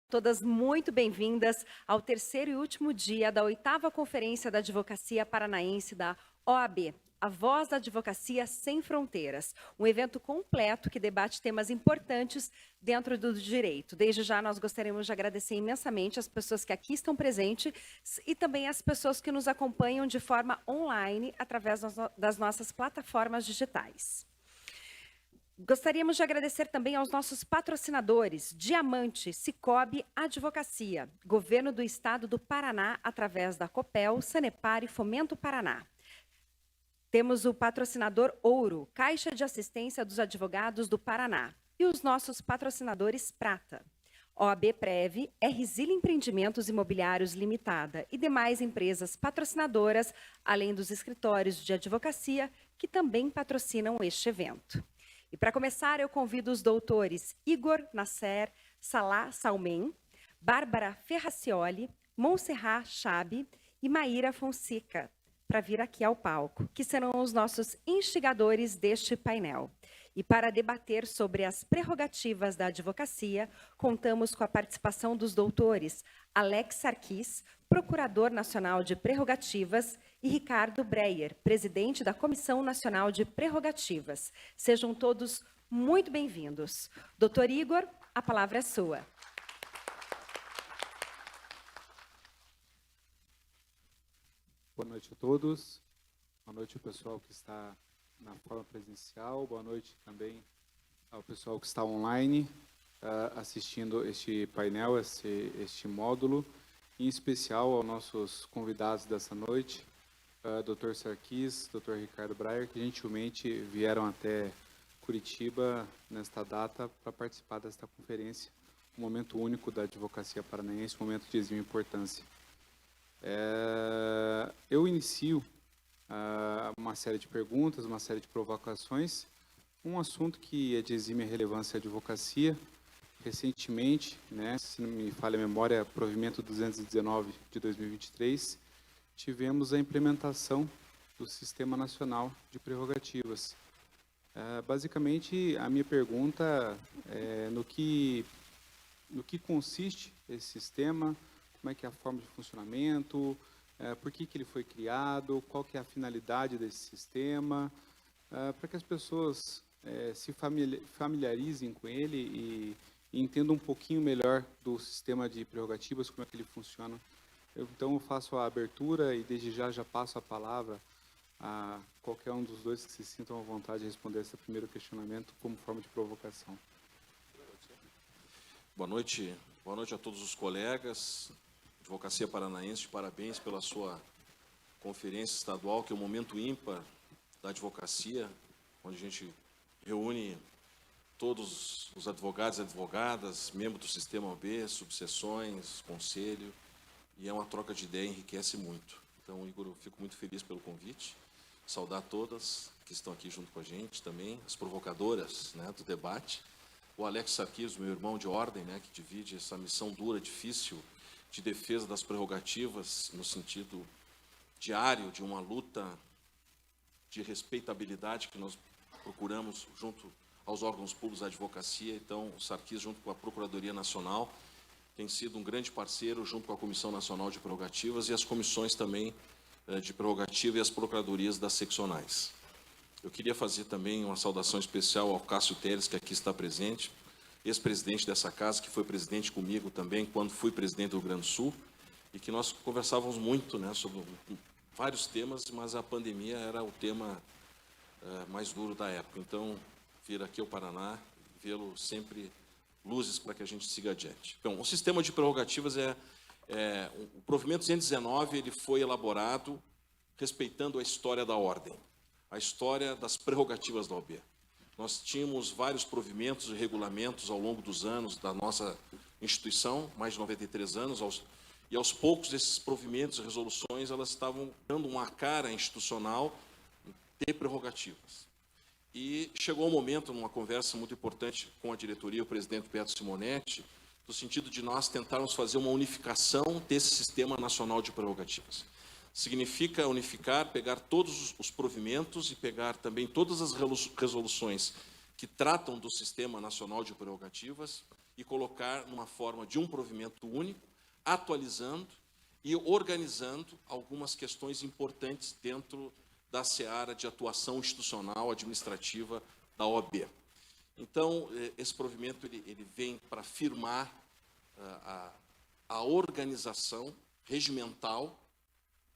Todas muito bem-vindas ao terceiro e último dia da 8ª Conferência da Advocacia Paranaense da OAB, a Voz da Advocacia Sem Fronteiras, um evento completo que debate temas importantes dentro do direito. Desde já, nós gostaríamos de agradecer imensamente as pessoas que aqui estão presentes e também as pessoas que nos acompanham de forma online através das nossas plataformas digitais. Gostaríamos de agradecer também aos nossos patrocinadores, Diamante, Cicobi Advocacia, Governo do Estado do Paraná, através da Copel, Sanepar e Fomento Paraná. Temos o patrocinador Ouro, Caixa de Assistência dos Advogados do Paraná. E os nossos patrocinadores Prata, OAB Prev, RZIL Empreendimentos Imobiliários Limitada e demais empresas patrocinadoras, além dos escritórios de advocacia, que também patrocinam este evento. E para começar, eu convido os doutores Igor Nasser Salah Salmen, Bárbara Ferracioli, Montserrat Chabe e Maíra Fonseca para vir aqui ao palco, que serão os nossos instigadores deste painel. E para debater sobre as prerrogativas da advocacia, contamos com a participação dos doutores Alex Sarkis, Procurador Nacional de Prerrogativas, e Ricardo Breyer, presidente da Comissão Nacional de Prerrogativas. Sejam todos muito bem-vindos. Doutor Igor, a palavra é sua. Boa noite a todos. Boa noite ao pessoal que está na forma presencial. Boa noite também ao pessoal que está online assistindo este painel, este módulo. Em especial aos nossos convidados dessa noite, Dr. Sarkis, Dr. Ricardo Breyer, que gentilmente vieram até Curitiba nesta data para participar desta conferência, um momento único da advocacia paranaense, um momento de extrema importância. Eu inicio uma série de perguntas, uma série de provocações, um assunto que é de exímia relevância à advocacia. Recentemente, se não me falha a memória, provimento 219 de 2023, tivemos a implementação do Sistema Nacional de Prerrogativas. Basicamente, a minha pergunta é no que consiste esse sistema, como é que é a forma de funcionamento, por que ele foi criado, qual que é a finalidade desse sistema, para que as pessoas se familiarizem com ele e entendam um pouquinho melhor do sistema de prerrogativas, como é que ele funciona. Então, eu faço a abertura e, desde já passo a palavra a qualquer um dos dois que se sintam à vontade de responder esse primeiro questionamento como forma de provocação. Boa noite a todos os colegas. Advocacia Paranaense, parabéns pela sua conferência estadual, que é um momento ímpar da advocacia, onde a gente reúne todos os advogados e advogadas, membros do sistema OAB, subseções, conselho, e é uma troca de ideia, enriquece muito. Então, Igor, eu fico muito feliz pelo convite, saudar todas que estão aqui junto com a gente também, as provocadoras do debate, o Alex Sarkis, meu irmão de ordem, que divide essa missão dura, difícil, de defesa das prerrogativas, no sentido diário de uma luta de respeitabilidade que nós procuramos junto aos órgãos públicos da advocacia. Então, o Sarkis, junto com a Procuradoria Nacional, tem sido um grande parceiro, junto com a Comissão Nacional de Prerrogativas e as comissões também de prerrogativa e as procuradorias das seccionais. Eu queria fazer também uma saudação especial ao Cássio Teles, que aqui está presente, ex-presidente dessa casa, que foi presidente comigo também, quando fui presidente do Rio Grande do Sul, e que nós conversávamos muito sobre vários temas, mas a pandemia era o tema mais duro da época. Então, vir aqui ao Paraná, vê-lo sempre luzes para que a gente siga adiante. Então, o sistema de prerrogativas o provimento 219, ele foi elaborado respeitando a história da ordem, a história das prerrogativas da OAB. Nós tínhamos vários provimentos e regulamentos ao longo dos anos da nossa instituição, mais de 93 anos, e aos poucos esses provimentos e resoluções, elas estavam dando uma cara institucional de prerrogativas. E chegou o momento, numa conversa muito importante com a diretoria, o presidente Pedro Simonetti, no sentido de nós tentarmos fazer uma unificação desse Sistema Nacional de Prerrogativas. Significa unificar, pegar todos os provimentos e pegar também todas as resoluções que tratam do Sistema Nacional de Prerrogativas e colocar numa forma de um provimento único, atualizando e organizando algumas questões importantes dentro da seara de atuação institucional administrativa da OAB. Então, esse provimento ele vem para firmar a organização regimental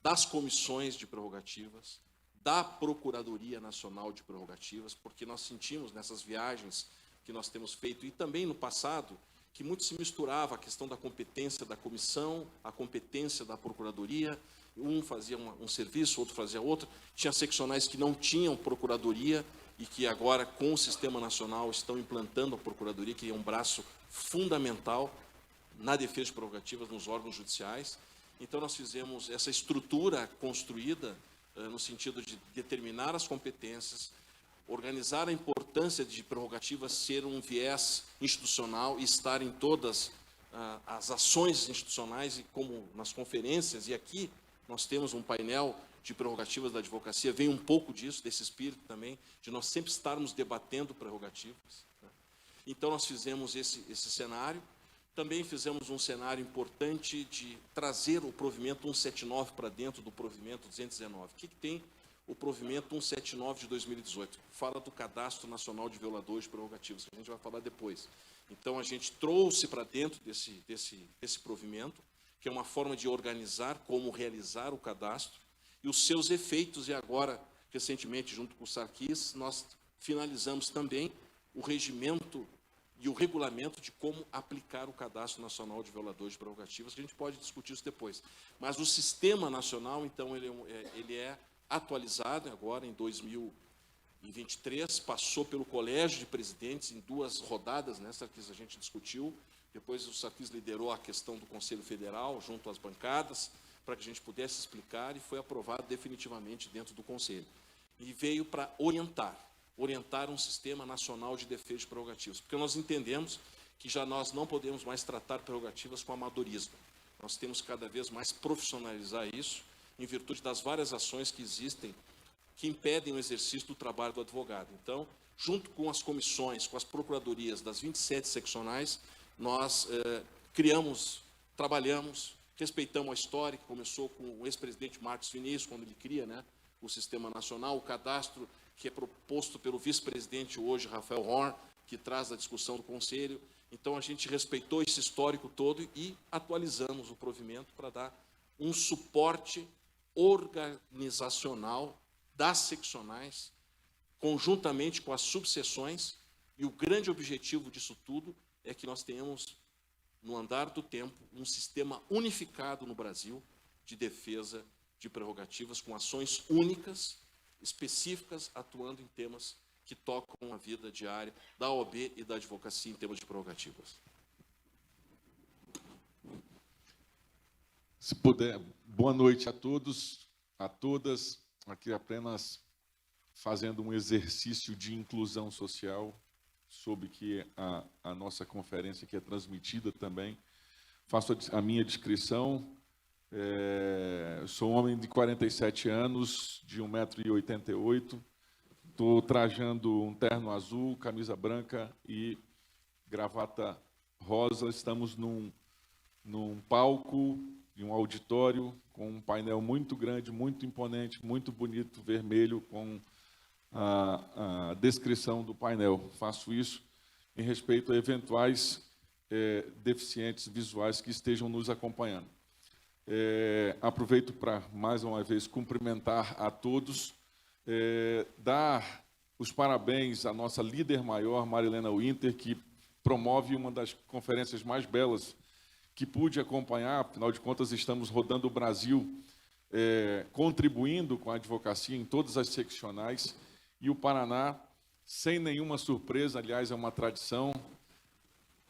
das comissões de prerrogativas, da Procuradoria Nacional de Prerrogativas, porque nós sentimos nessas viagens que nós temos feito, e também no passado, que muito se misturava a questão da competência da comissão, a competência da Procuradoria, um fazia um serviço, outro fazia outro, tinha seccionais que não tinham Procuradoria, e que agora, com o Sistema Nacional, estão implantando a Procuradoria, que é um braço fundamental na defesa de prerrogativas nos órgãos judiciais. Então, nós fizemos essa estrutura construída no sentido de determinar as competências, organizar a importância de prerrogativas ser um viés institucional e estar em todas as ações institucionais, e como nas conferências, e aqui nós temos um painel de prerrogativas da advocacia, vem um pouco disso, desse espírito também, de nós sempre estarmos debatendo prerrogativas. Então, nós fizemos esse cenário. Também fizemos um cenário importante de trazer o provimento 179 para dentro do provimento 219. O que tem o provimento 179 de 2018? Fala do Cadastro Nacional de Violadores de Prerrogativas, que a gente vai falar depois. Então, a gente trouxe para dentro desse provimento, que é uma forma de organizar como realizar o cadastro, e os seus efeitos, e agora, recentemente, junto com o Sarkis, nós finalizamos também o regimento e o regulamento de como aplicar o Cadastro Nacional de Violadores de Prerrogativas, que a gente pode discutir isso depois. Mas o Sistema Nacional, então, ele é atualizado agora em 2023, passou pelo Colégio de Presidentes em 2 rodadas, né, Sarkis, a gente discutiu, depois o Sarkis liderou a questão do Conselho Federal, junto às bancadas, para que a gente pudesse explicar, e foi aprovado definitivamente dentro do Conselho. E veio para orientar um sistema nacional de defesa de prerrogativas, porque nós entendemos que já nós não podemos mais tratar prerrogativas com amadorismo. Nós temos que cada vez mais profissionalizar isso, em virtude das várias ações que existem, que impedem o exercício do trabalho do advogado. Então, junto com as comissões, com as procuradorias das 27 seccionais, nós trabalhamos, respeitamos a história, que começou com o ex-presidente Marcos Vinícius, quando ele cria, né, o Sistema Nacional, o cadastro que é proposto pelo vice-presidente hoje, Rafael Horn, que traz a discussão do Conselho. Então, a gente respeitou esse histórico todo e atualizamos o provimento para dar um suporte organizacional das seccionais, conjuntamente com as subseções, e o grande objetivo disso tudo é que nós tenhamos, no andar do tempo, um sistema unificado no Brasil de defesa de prerrogativas, com ações únicas, específicas, atuando em temas que tocam a vida diária da OAB e da advocacia em temas de prerrogativas. Se puder, boa noite a todos, a todas. Aqui apenas fazendo um exercício de inclusão social, soube que a nossa conferência aqui é transmitida também. Faço a minha descrição. Sou um homem de 47 anos, de 1,88 m. Estou trajando um terno azul, camisa branca e gravata rosa. Estamos num palco, em um auditório, com um painel muito grande, muito imponente, muito bonito, vermelho, com a descrição do painel. Faço isso em respeito a eventuais deficientes visuais que estejam nos acompanhando. Aproveito para, mais uma vez, cumprimentar a todos, dar os parabéns à nossa líder maior, Marilena Winter, que promove uma das conferências mais belas que pude acompanhar. Afinal de contas, estamos rodando o Brasil, contribuindo com a advocacia em todas as seccionais, e o Paraná, sem nenhuma surpresa, aliás, é uma tradição.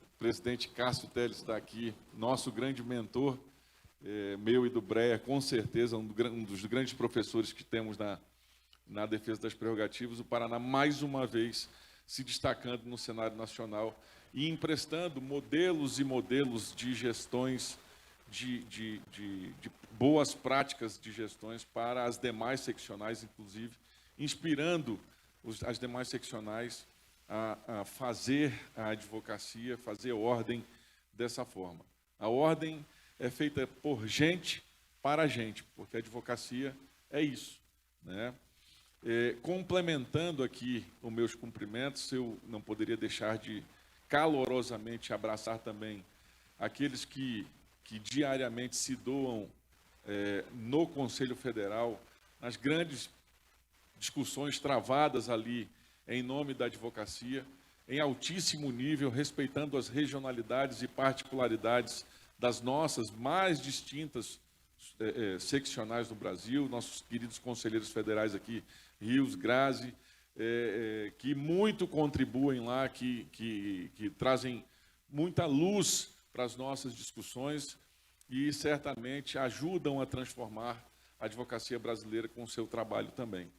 O presidente Cássio Telles está aqui, nosso grande mentor, meu e do Breia, com certeza, um dos grandes professores que temos na defesa das prerrogativas. O Paraná, mais uma vez, se destacando no cenário nacional e emprestando modelos e modelos de gestões, de boas práticas de gestões para as demais seccionais, inclusive, inspirando as demais seccionais a fazer a advocacia, fazer ordem dessa forma. A ordem é feita por gente para gente, porque a advocacia é isso, né? Complementando aqui os meus cumprimentos, eu não poderia deixar de calorosamente abraçar também aqueles que diariamente se doam no Conselho Federal, nas grandes discussões travadas ali em nome da advocacia, em altíssimo nível, respeitando as regionalidades e particularidades das nossas mais distintas seccionais do Brasil, nossos queridos conselheiros federais aqui, Rios, Grazi, que muito contribuem lá, que trazem muita luz para as nossas discussões e certamente ajudam a transformar a advocacia brasileira com o seu trabalho também.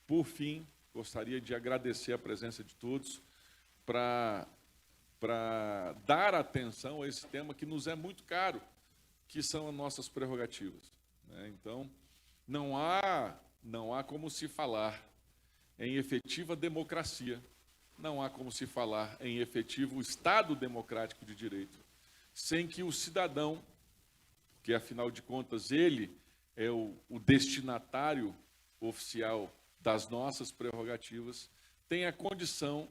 Por fim, gostaria de agradecer a presença de todos para dar atenção a esse tema que nos é muito caro, que são as nossas prerrogativas, né? Então, não há como se falar em efetiva democracia, não há como se falar em efetivo Estado democrático de direito, sem que o cidadão, que afinal de contas ele é o destinatário oficial das nossas prerrogativas, tenha condição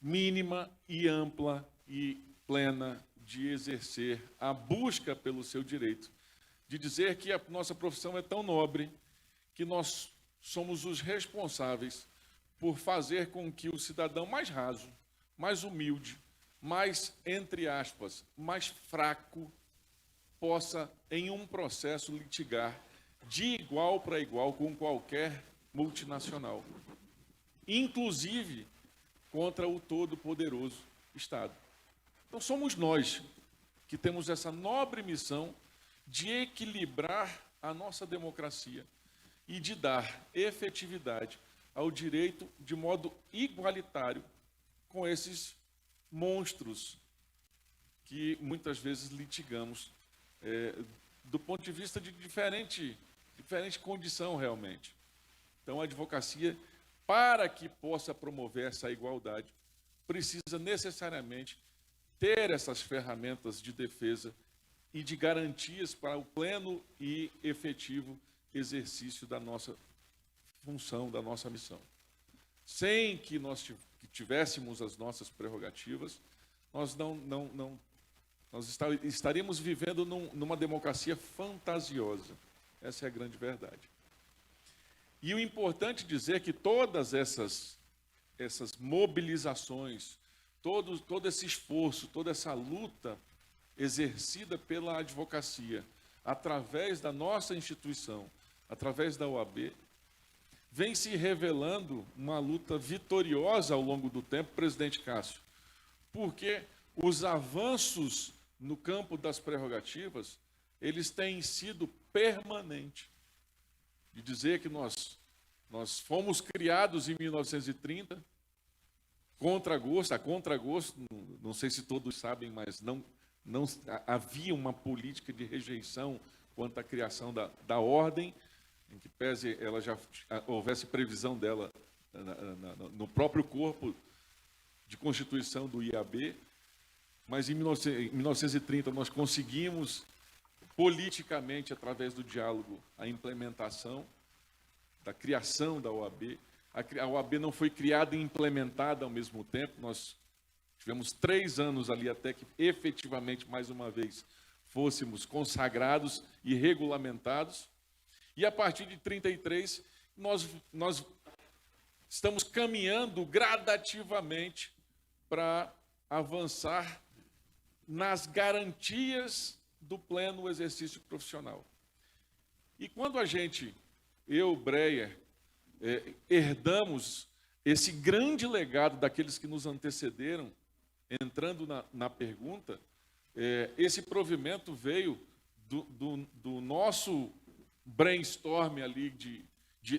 mínima e ampla e plena de exercer a busca pelo seu direito, de dizer que a nossa profissão é tão nobre que nós somos os responsáveis por fazer com que o cidadão mais raso, mais humilde, mais, entre aspas, mais fraco, possa, em um processo, litigar de igual para igual com qualquer multinacional, inclusive contra o todo-poderoso Estado. Então, somos nós que temos essa nobre missão de equilibrar a nossa democracia e de dar efetividade ao direito de modo igualitário com esses monstros que muitas vezes litigamos do ponto de vista de diferente condição realmente. Então, a advocacia, para que possa promover essa igualdade, precisa necessariamente ter essas ferramentas de defesa e de garantias para o pleno e efetivo exercício da nossa função, da nossa missão. Sem que nós tivéssemos as nossas prerrogativas, nós estaríamos vivendo numa democracia fantasiosa. Essa é a grande verdade. E o importante dizer que todas essas mobilizações, todo esse esforço, toda essa luta exercida pela advocacia, através da nossa instituição, através da OAB, vem se revelando uma luta vitoriosa ao longo do tempo, presidente Cássio, porque os avanços no campo das prerrogativas, eles têm sido permanentes. De dizer que nós fomos criados em 1930, a contragosto, não sei se todos sabem, mas não havia uma política de rejeição quanto à criação da ordem, em que pese ela já houvesse previsão dela no próprio corpo de constituição do IAB, mas em 1930 nós conseguimos politicamente, através do diálogo, a implementação da criação da OAB. A OAB não foi criada e implementada ao mesmo tempo, nós tivemos 3 anos ali até que efetivamente, mais uma vez, fôssemos consagrados e regulamentados. E a partir de 33, nós estamos caminhando gradativamente para avançar nas garantias do pleno exercício profissional. E quando eu, Breyer, herdamos esse grande legado daqueles que nos antecederam, entrando na pergunta, esse provimento veio do nosso brainstorm ali,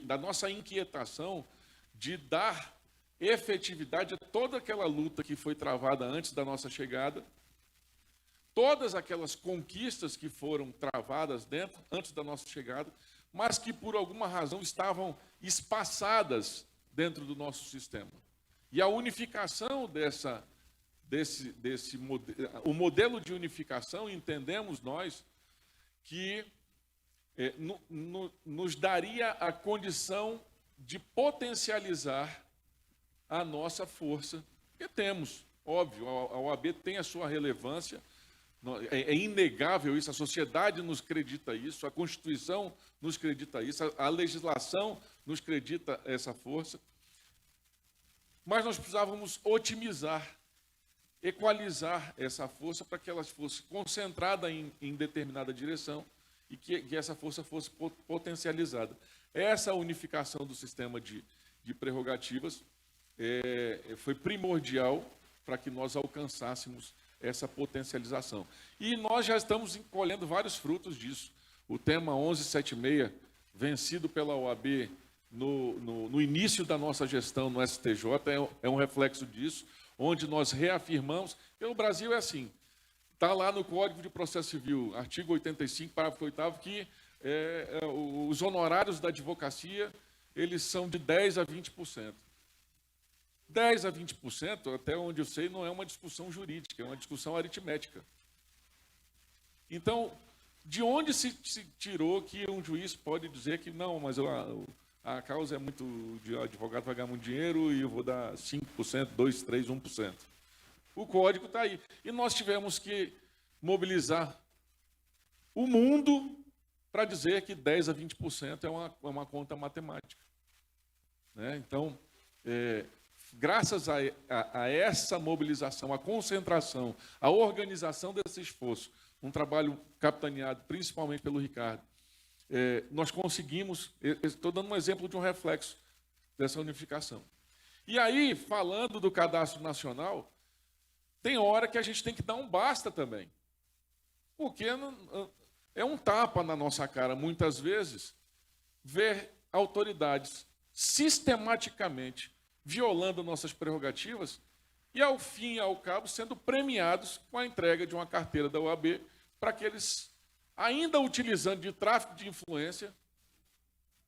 da nossa inquietação de dar efetividade a toda aquela luta que foi travada antes da nossa chegada, todas aquelas conquistas que foram travadas antes da nossa chegada, mas que por alguma razão estavam espaçadas dentro do nosso sistema. E a unificação o modelo de unificação, entendemos nós, que nos daria a condição de potencializar a nossa força, que temos, óbvio, a OAB tem a sua relevância, é inegável isso, a sociedade nos acredita isso, a Constituição nos acredita isso, a legislação nos acredita essa força, mas nós precisávamos otimizar, equalizar essa força para que ela fosse concentrada em determinada direção e que essa força fosse potencializada. Essa unificação do sistema de prerrogativas foi primordial para que nós alcançássemos essa potencialização. E nós já estamos colhendo vários frutos disso. O tema 1176, vencido pela OAB no início da nossa gestão no STJ, é um reflexo disso, onde nós reafirmamos, pelo Brasil é assim, está lá no Código de Processo Civil, artigo 85, parágrafo 8º, que os honorários da advocacia, eles são de 10% a 20%. 10% a 20%, até onde eu sei, não é uma discussão jurídica, é uma discussão aritmética. Então, de onde se tirou que um juiz pode dizer que não, mas a causa é muito, o advogado vai ganhar muito dinheiro e eu vou dar 5%, 2%, 3%, 1%. O código está aí. E nós tivemos que mobilizar o mundo para dizer que 10% a 20% é uma conta matemática. Né? Então, graças a essa mobilização, a concentração, a organização desse esforço, um trabalho capitaneado principalmente pelo Ricardo, nós conseguimos, estou dando um exemplo de um reflexo dessa unificação. E aí, falando do cadastro nacional, tem hora que a gente tem que dar um basta também. Porque é um tapa na nossa cara, muitas vezes, ver autoridades sistematicamente violando nossas prerrogativas e, ao fim e ao cabo, sendo premiados com a entrega de uma carteira da OAB para que eles, ainda utilizando de tráfico de influência,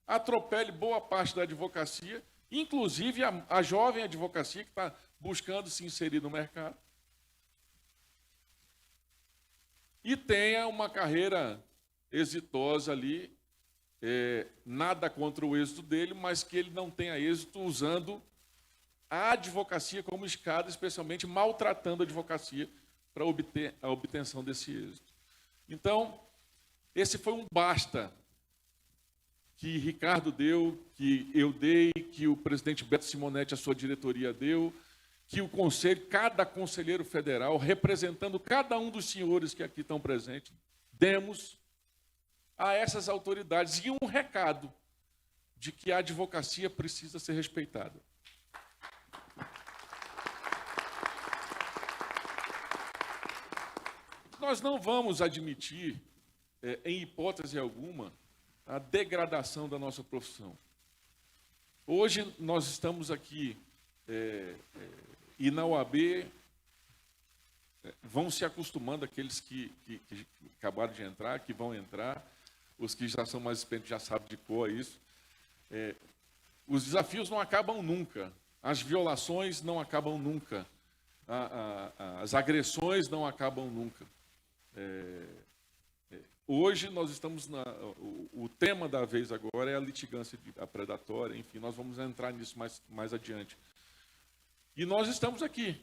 atropele boa parte da advocacia, inclusive a jovem advocacia que está buscando se inserir no mercado, e tenha uma carreira exitosa ali, nada contra o êxito dele, mas que ele não tenha êxito usando a advocacia como escada, especialmente maltratando a advocacia para obter a obtenção desse êxito. Então, esse foi um basta que Ricardo deu, que eu dei, que o presidente Beto Simonetti, a sua diretoria, deu, que o conselho, cada conselheiro federal, representando cada um dos senhores que aqui estão presentes, demos a essas autoridades e um recado de que a advocacia precisa ser respeitada. Nós não vamos admitir, em hipótese alguma, a degradação da nossa profissão. Hoje nós estamos aqui e na OAB vão se acostumando aqueles que acabaram de entrar, que vão entrar, os que já são mais experientes já sabem de cor isso. Os desafios não acabam nunca, as violações não acabam nunca, as agressões não acabam nunca. Hoje nós estamos o tema da vez agora é a litigância predatória, enfim, nós vamos entrar nisso mais adiante. E nós estamos aqui,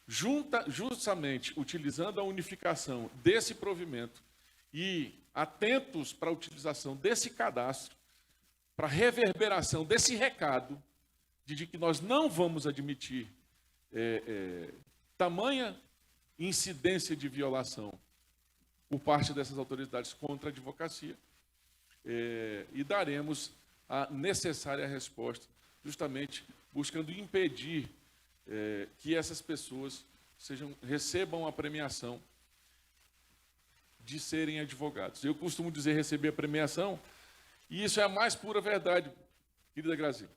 justamente utilizando a unificação desse provimento e atentos para a utilização desse cadastro, para a reverberação desse recado de que nós não vamos admitir tamanha incidência de violação por parte dessas autoridades contra a advocacia, e daremos a necessária resposta, justamente buscando impedir que essas pessoas recebam a premiação de serem advogados. Eu costumo dizer receber a premiação, e isso é a mais pura verdade, querida Grazi.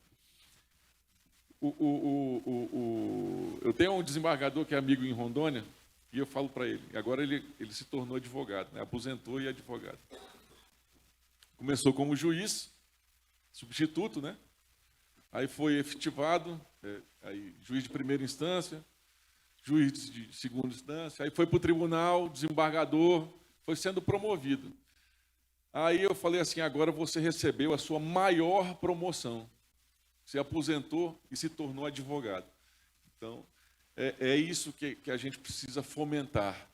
Eu tenho um desembargador que é amigo em Rondônia, e eu falo para ele, agora ele se tornou advogado, né? Aposentou e é advogado. Começou como juiz, substituto, né? Aí foi efetivado, aí juiz de primeira instância, juiz de segunda instância, aí foi para o tribunal, desembargador, foi sendo promovido. Aí eu falei assim, agora você recebeu a sua maior promoção. Se aposentou e se tornou advogado. Então, é isso que a gente precisa fomentar.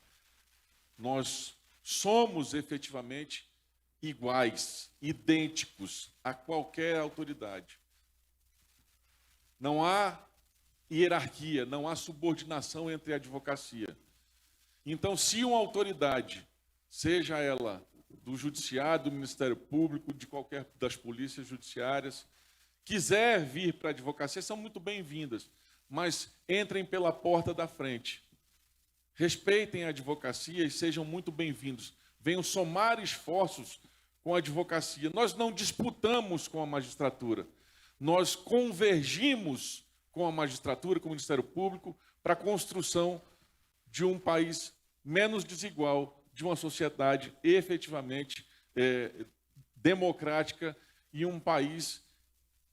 Nós somos efetivamente iguais, idênticos a qualquer autoridade. Não há hierarquia, não há subordinação entre a advocacia. Então, se uma autoridade, seja ela do Judiciário, do Ministério Público, de qualquer das polícias judiciárias, quiser vir para a advocacia, são muito bem-vindas, mas entrem pela porta da frente. Respeitem a advocacia e sejam muito bem-vindos. Venham somar esforços com a advocacia. Nós não disputamos com a magistratura, nós convergimos com a magistratura, com o Ministério Público, para a construção de um país menos desigual, de uma sociedade efetivamente democrática e um país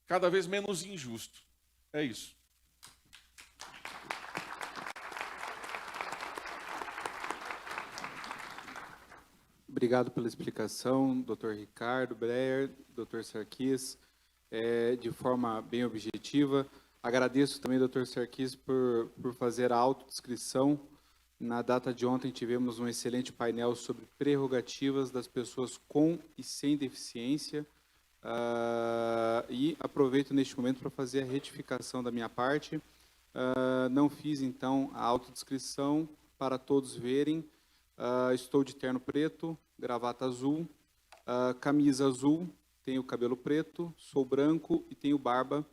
cada vez menos injusto. É isso. Obrigado pela explicação, doutor Ricardo Breyer, doutor Sarquis, de forma bem objetiva. Agradeço também, doutor Sarquis, por fazer a autodescrição. Na data de ontem tivemos um excelente painel sobre prerrogativas das pessoas com e sem deficiência. E aproveito neste momento para fazer a retificação da minha parte. Não fiz, então, a autodescrição para todos verem. Estou de terno preto, gravata azul, camisa azul, tenho cabelo preto, sou branco e tenho barba.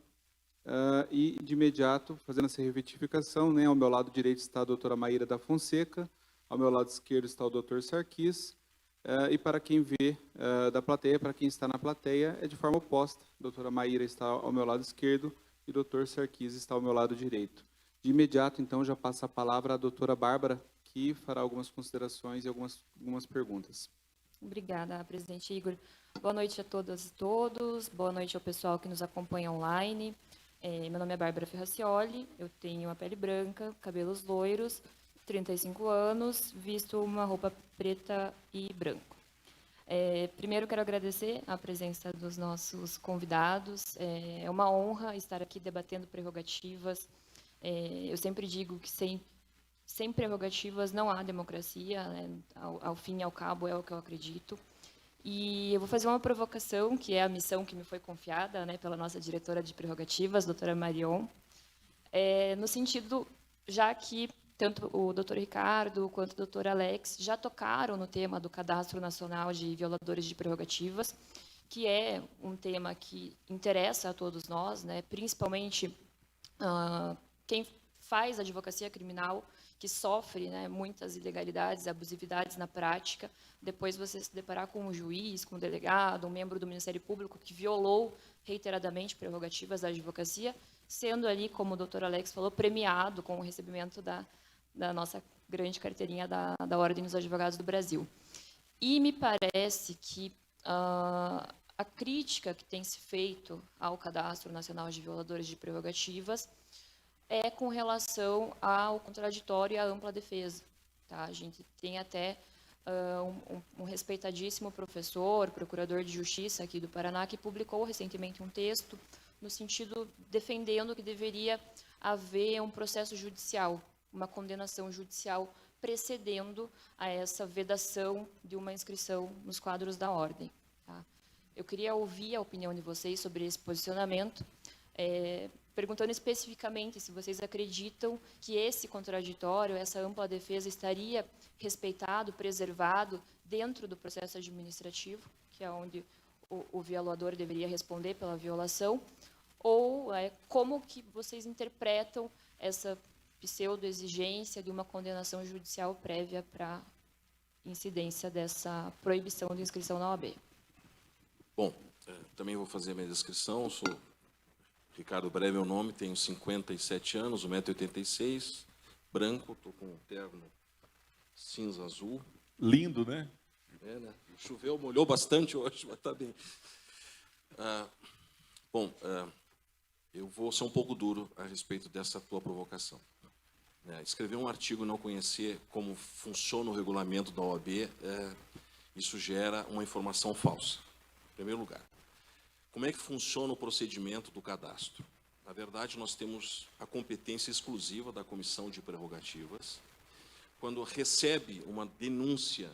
E, de imediato, fazendo essa retificação, né, ao meu lado direito está a doutora Maíra da Fonseca, ao meu lado esquerdo está o doutor Sarquis, e para quem vê da plateia, para quem está na plateia, é de forma oposta. A doutora Maíra está ao meu lado esquerdo e o doutor Sarquis está ao meu lado direito. De imediato, então, já passa a palavra à doutora Bárbara, que fará algumas considerações e algumas perguntas. Obrigada, presidente Igor. Boa noite a todas e todos, boa noite ao pessoal que nos acompanha online. Meu nome é Bárbara Ferracioli, eu tenho a pele branca, cabelos loiros, 35 anos, visto uma roupa preta e branco. Primeiro quero agradecer a presença dos nossos convidados, é uma honra estar aqui debatendo prerrogativas. Eu sempre digo que sem prerrogativas não há democracia, né? Ao fim e ao cabo é o que eu acredito. E eu vou fazer uma provocação, que é a missão que me foi confiada, né, pela nossa diretora de prerrogativas, doutora Marion, no sentido, já que tanto o doutor Ricardo quanto o doutor Alex já tocaram no tema do Cadastro Nacional de Violadores de Prerrogativas, que é um tema que interessa a todos nós, né, principalmente quem faz advocacia criminal, que sofre, né, muitas ilegalidades, abusividades na prática. Depois você se deparar com um juiz, com um delegado, um membro do Ministério Público que violou reiteradamente prerrogativas da advocacia, sendo ali, como o doutor Alex falou, premiado com o recebimento da nossa grande carteirinha da Ordem dos Advogados do Brasil. E me parece que a crítica que tem se feito ao Cadastro Nacional de Violadores de Prerrogativas é com relação ao contraditório e à ampla defesa. Tá? A gente tem até um respeitadíssimo professor, procurador de justiça aqui do Paraná, que publicou recentemente um texto no sentido defendendo que deveria haver um processo judicial, uma condenação judicial precedendo a essa vedação de uma inscrição nos quadros da ordem. Tá? Eu queria ouvir a opinião de vocês sobre esse posicionamento, perguntando especificamente se vocês acreditam que esse contraditório, essa ampla defesa estaria respeitado, preservado dentro do processo administrativo, que é onde o violador deveria responder pela violação, ou como que vocês interpretam essa pseudo-exigência de uma condenação judicial prévia para incidência dessa proibição de inscrição na OAB? Bom, também vou fazer a minha descrição, sou Ricardo Breyer, meu nome, tenho 57 anos, 1,86 m, branco, estou com um terno cinza-azul. Lindo, né? Né? Choveu, molhou bastante hoje, mas está bem. Eu vou ser um pouco duro a respeito dessa tua provocação. Escrever um artigo e não conhecer como funciona o regulamento da OAB, isso gera uma informação falsa, em primeiro lugar. Como é que funciona o procedimento do cadastro? Na verdade, nós temos a competência exclusiva da Comissão de Prerrogativas. Quando recebe uma denúncia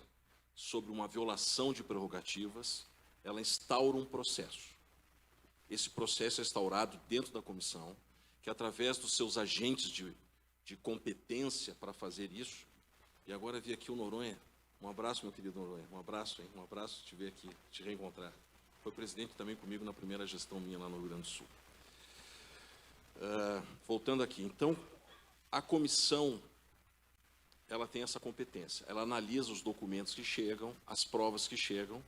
sobre uma violação de prerrogativas, ela instaura um processo. Esse processo é instaurado dentro da comissão, que através dos seus agentes de competência para fazer isso, e agora vi aqui o Noronha. Um abraço, meu querido Noronha, um abraço, hein? Um abraço te ver aqui, te reencontrar. Foi presidente também comigo na primeira gestão minha lá no Rio Grande do Sul. Voltando aqui, então, a comissão, ela tem essa competência, ela analisa os documentos que chegam, as provas que chegam,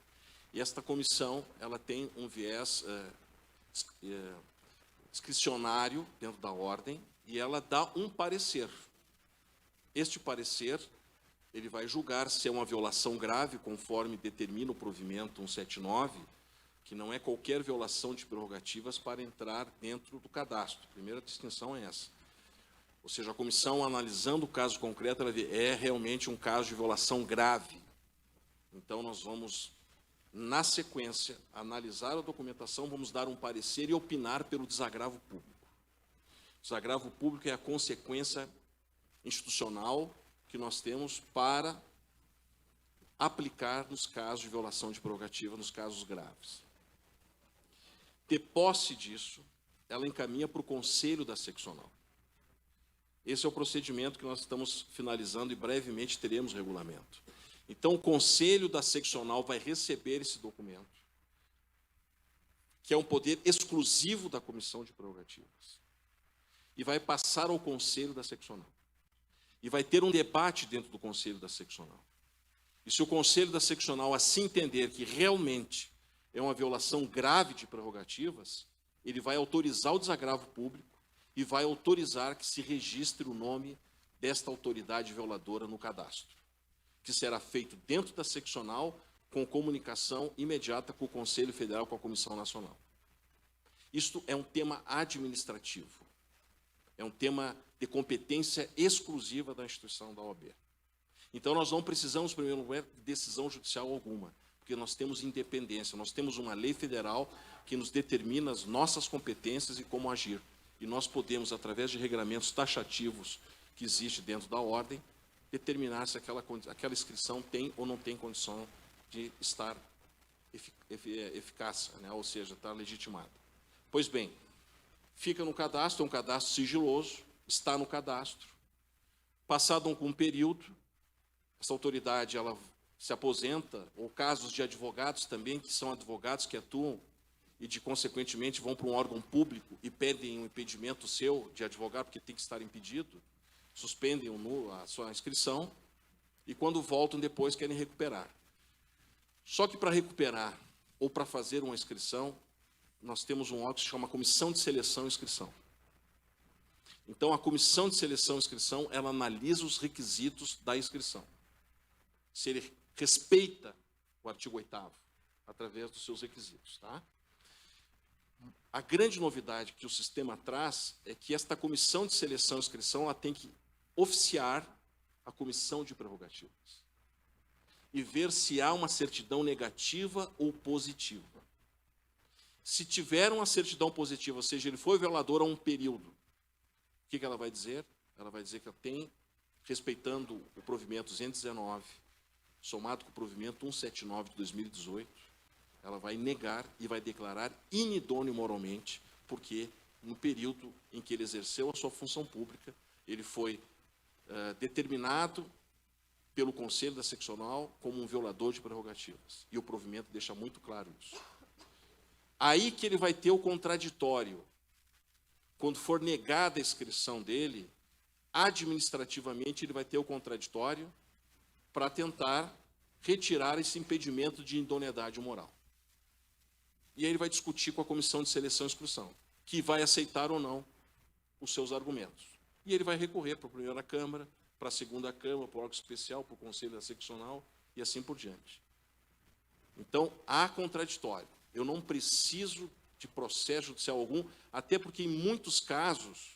e esta comissão, ela tem um viés discricionário dentro da ordem, e ela dá um parecer. Este parecer, ele vai julgar se é uma violação grave, conforme determina o provimento 179, que não é qualquer violação de prerrogativas para entrar dentro do cadastro. A primeira distinção é essa. Ou seja, a comissão, analisando o caso concreto, ela vê, é realmente um caso de violação grave. Então, nós vamos, na sequência, analisar a documentação, vamos dar um parecer e opinar pelo desagravo público. O desagravo público é a consequência institucional que nós temos para aplicar nos casos de violação de prerrogativa, nos casos graves. De posse disso, ela encaminha para o Conselho da Seccional. Esse é o procedimento que nós estamos finalizando e brevemente teremos regulamento. Então, o Conselho da Seccional vai receber esse documento, que é um poder exclusivo da Comissão de Prerrogativas, e vai passar ao Conselho da Seccional. E vai ter um debate dentro do Conselho da Seccional. E se o Conselho da Seccional assim entender que realmente é uma violação grave de prerrogativas, ele vai autorizar o desagravo público e vai autorizar que se registre o nome desta autoridade violadora no cadastro, que será feito dentro da seccional com comunicação imediata com o Conselho Federal, com a Comissão Nacional. Isto é um tema administrativo, é um tema de competência exclusiva da instituição da OAB. Então, nós não precisamos, em primeiro lugar, de decisão judicial alguma, porque nós temos independência, nós temos uma lei federal que nos determina as nossas competências e como agir. E nós podemos, através de regramentos taxativos que existem dentro da ordem, determinar se aquela inscrição tem ou não tem condição de estar eficaz, né? Ou seja, estar legitimada. Pois bem, fica no cadastro, é um cadastro sigiloso, está no cadastro. Passado um período, essa autoridade ela se aposenta, ou casos de advogados também, que são advogados que atuam e, consequentemente, vão para um órgão público e pedem um impedimento seu de advogado, porque tem que estar impedido, suspendem a sua inscrição, e quando voltam depois querem recuperar. Só que para recuperar, ou para fazer uma inscrição, nós temos um órgão que se chama Comissão de Seleção e Inscrição. Então, a Comissão de Seleção e Inscrição, ela analisa os requisitos da inscrição. Se ele respeita o artigo 8º, através dos seus requisitos. Tá? A grande novidade que o sistema traz é que esta Comissão de Seleção e Inscrição ela tem que oficiar a Comissão de Prerrogativas e ver se há uma certidão negativa ou positiva. Se tiver uma certidão positiva, ou seja, ele foi violador a um período, o que ela vai dizer? Ela vai dizer que ela tem, respeitando o provimento 219, somado com o provimento 179 de 2018, ela vai negar e vai declarar inidôneo moralmente, porque no período em que ele exerceu a sua função pública, ele foi determinado pelo Conselho da Seccional como um violador de prerrogativas. E o provimento deixa muito claro isso. Aí que ele vai ter o contraditório. Quando for negada a inscrição dele, administrativamente ele vai ter o contraditório para tentar retirar esse impedimento de idoneidade moral. E aí ele vai discutir com a Comissão de Seleção e Inscrição, que vai aceitar ou não os seus argumentos. E ele vai recorrer para a primeira Câmara, para a segunda Câmara, para o órgão especial, para o Conselho da Seccional e assim por diante. Então, há contraditório. Eu não preciso de processo judicial algum, até porque, em muitos casos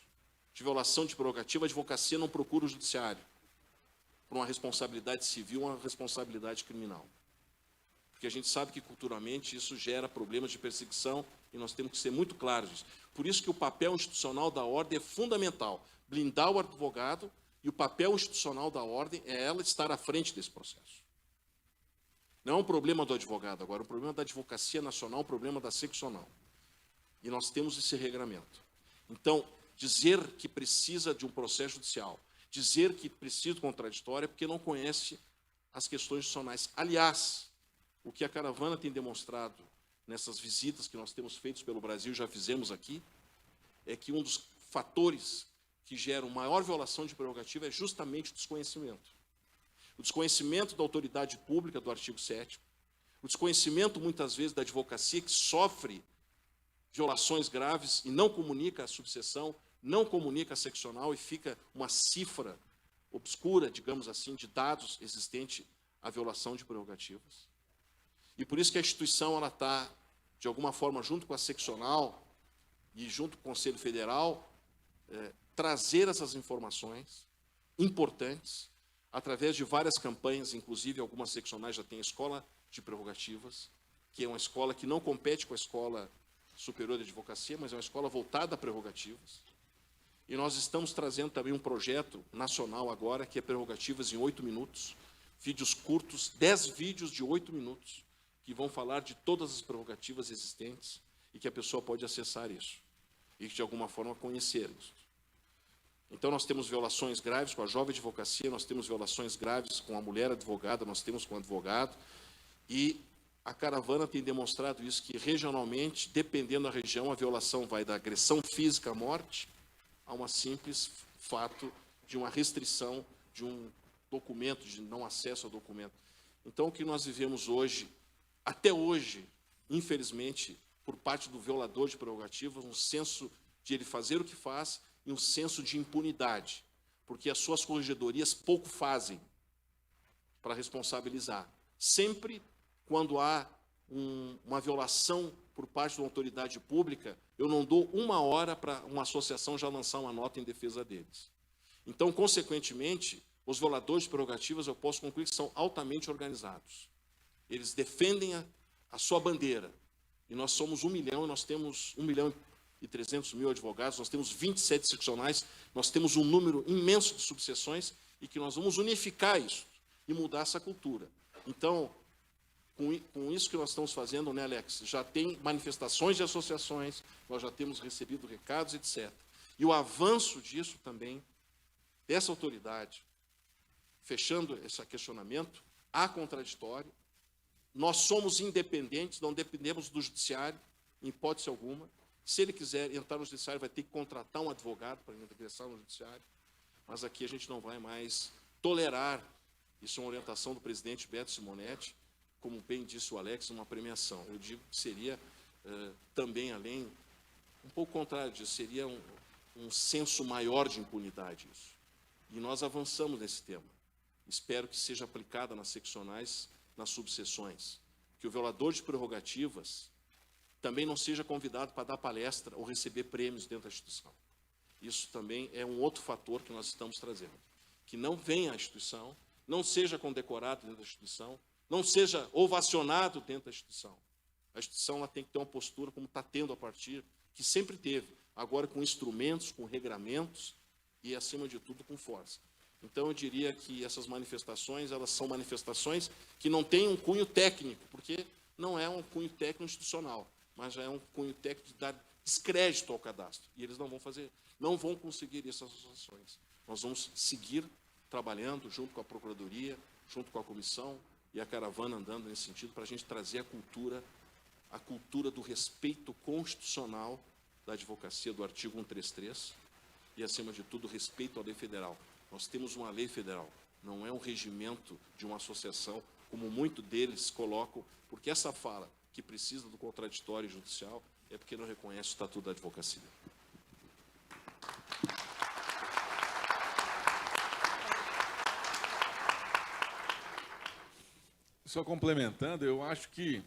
de violação de prerrogativa, a advocacia não procura o judiciário por uma responsabilidade civil ou uma responsabilidade criminal. Porque a gente sabe que, culturalmente, isso gera problemas de perseguição e nós temos que ser muito claros disso. Por isso que o papel institucional da ordem é fundamental, blindar o advogado, e o papel institucional da ordem é ela estar à frente desse processo. Não é um problema do advogado agora, é um problema da advocacia nacional, um problema da seccional. E nós temos esse regramento. Então, dizer que precisa de um processo judicial, dizer que precisa de contraditório é porque não conhece as questões institucionais. Aliás, o que a caravana tem demonstrado nessas visitas que nós temos feito pelo Brasil, já fizemos aqui, é que um dos fatores que geram maior violação de prerrogativa é justamente o desconhecimento. O desconhecimento da autoridade pública, do artigo 7º, o desconhecimento, muitas vezes, da advocacia, que sofre violações graves e não comunica a subseção, não comunica a seccional e fica uma cifra obscura, digamos assim, de dados existente à violação de prerrogativas. E por isso que a instituição ela está, de alguma forma, junto com a seccional e junto com o Conselho Federal, trazer essas informações importantes, através de várias campanhas, inclusive algumas seccionais já têm escola de prerrogativas, que é uma escola que não compete com a Escola Superior de Advocacia, mas é uma escola voltada a prerrogativas. E nós estamos trazendo também um projeto nacional agora, que é Prerrogativas em 8 minutos, vídeos curtos, 10 vídeos de 8 minutos, que vão falar de todas as prerrogativas existentes e que a pessoa pode acessar isso e, de alguma forma, conhecer isso. Então, nós temos violações graves com a jovem advocacia, nós temos violações graves com a mulher advogada, nós temos com o advogado, e a caravana tem demonstrado isso, que regionalmente, dependendo da região, a violação vai da agressão física à morte a um simples fato de uma restrição de um documento, de não acesso ao documento. Então, o que nós vivemos hoje, até hoje, infelizmente, por parte do violador de prerrogativas, um senso de ele fazer o que faz e um senso de impunidade, porque as suas corregedorias pouco fazem para responsabilizar. Sempre quando há uma violação por parte de uma autoridade pública, eu não dou 1 hora para uma associação já lançar uma nota em defesa deles. Então, consequentemente, os violadores de prerrogativas, eu posso concluir que são altamente organizados. Eles defendem a sua bandeira. E nós somos 1 milhão, e nós temos 1.300.000 advogados, nós temos 27 seccionais, nós temos um número imenso de subseções e que nós vamos unificar isso e mudar essa cultura. Então, com isso que nós estamos fazendo, né, Alex? Já tem manifestações de associações, nós já temos recebido recados, etc. E o avanço disso também, dessa autoridade, fechando esse questionamento, há contraditório, nós somos independentes, não dependemos do judiciário, em hipótese alguma. Se ele quiser entrar no judiciário, vai ter que contratar um advogado para ingressar no judiciário, mas aqui a gente não vai mais tolerar, isso é uma orientação do presidente Beto Simonetti, como bem disse o Alex, uma premiação. Eu digo que seria também, além, um pouco contrário disso, seria um senso maior de impunidade isso. E nós avançamos nesse tema. Espero que seja aplicada nas seccionais, nas subseções, que o violador de prerrogativas também não seja convidado para dar palestra ou receber prêmios dentro da instituição. Isso também é um outro fator que nós estamos trazendo. Que não venha à instituição, não seja condecorado dentro da instituição, não seja ovacionado dentro da instituição. A instituição ela tem que ter uma postura como está tendo a partir, que sempre teve, agora com instrumentos, com regramentos e, acima de tudo, com força. Então, eu diria que essas manifestações, elas são manifestações que não têm um cunho técnico, porque não é um cunho técnico institucional, mas já é um cunho técnico de dar descrédito ao cadastro. E eles não vão fazer, não vão conseguir essas associações. Nós vamos seguir trabalhando junto com a Procuradoria, junto com a Comissão e a caravana andando nesse sentido, para a gente trazer a cultura do respeito constitucional da advocacia, do artigo 133, e, acima de tudo, respeito à lei federal. Nós temos uma lei federal, não é um regimento de uma associação, como muitos deles colocam, porque essa fala que precisa do contraditório judicial é porque não reconhece o Estatuto da Advocacia. Só complementando, eu acho que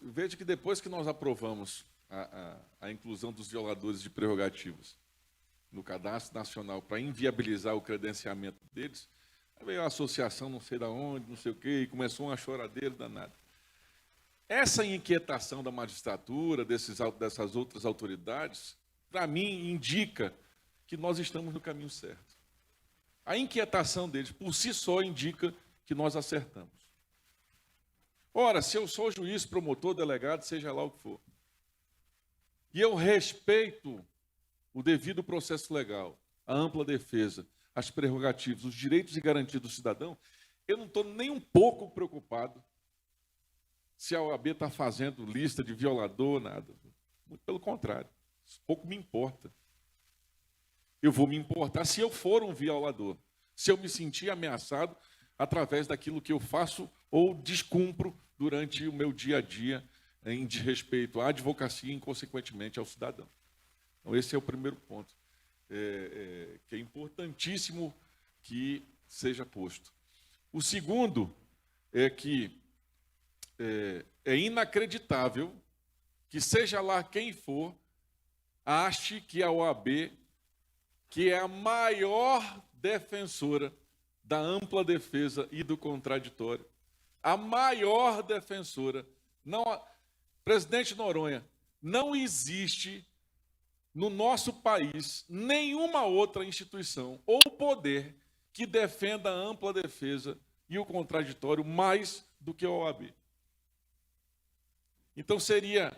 veja que depois que nós aprovamos a inclusão dos violadores de prerrogativas no Cadastro Nacional para inviabilizar o credenciamento deles, aí veio a associação não sei de onde, não sei o quê, e começou uma choradeira danada. Essa inquietação da magistratura, dessas outras autoridades, para mim, indica que nós estamos no caminho certo. A inquietação deles, por si só, indica que nós acertamos. Ora, se eu sou juiz, promotor, delegado, seja lá o que for, e eu respeito o devido processo legal, a ampla defesa, as prerrogativas, os direitos e garantias do cidadão, eu não estou nem um pouco preocupado se a OAB está fazendo lista de violador, nada. Muito pelo contrário, isso pouco me importa. Eu vou me importar se eu for um violador, se eu me sentir ameaçado através daquilo que eu faço ou descumpro durante o meu dia a dia em desrespeito à advocacia e, consequentemente, ao cidadão. Então, esse é o primeiro ponto, que é importantíssimo que seja posto. O segundo é que é inacreditável que, seja lá quem for, ache que a OAB, que é a maior defensora da ampla defesa e do contraditório, a maior defensora, presidente Noronha, não existe no nosso país nenhuma outra instituição ou poder que defenda a ampla defesa e o contraditório mais do que a OAB. Então, seria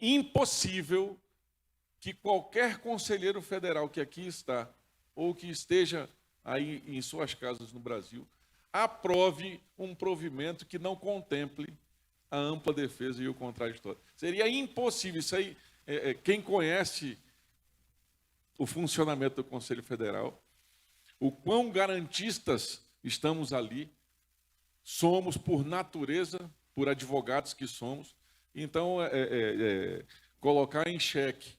impossível que qualquer conselheiro federal que aqui está, ou que esteja aí em suas casas no Brasil, aprove um provimento que não contemple a ampla defesa e o contraditório. Seria impossível. Isso aí, quem conhece o funcionamento do Conselho Federal, o quão garantistas estamos ali, somos por natureza, por advogados que somos. Então, colocar em xeque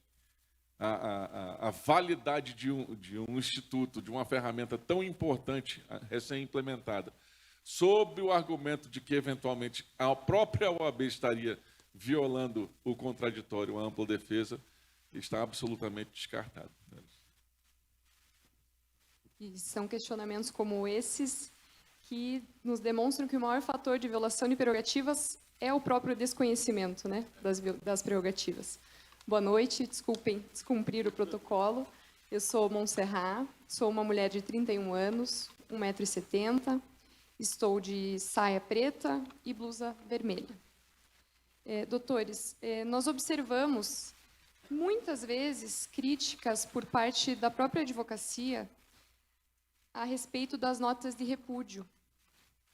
a validade de um instituto, de uma ferramenta tão importante, recém-implementada, sob o argumento de que, eventualmente, a própria OAB estaria violando o contraditório, a ampla defesa, está absolutamente descartado. E são questionamentos como esses que nos demonstram que o maior fator de violação de prerrogativas é o próprio desconhecimento, né, das prerrogativas. Boa noite, desculpem descumprir o protocolo. Eu sou Montserrat, sou uma mulher de 31 anos, 1,70 m, estou de saia preta e blusa vermelha. Doutores, nós observamos muitas vezes críticas por parte da própria advocacia a respeito das notas de repúdio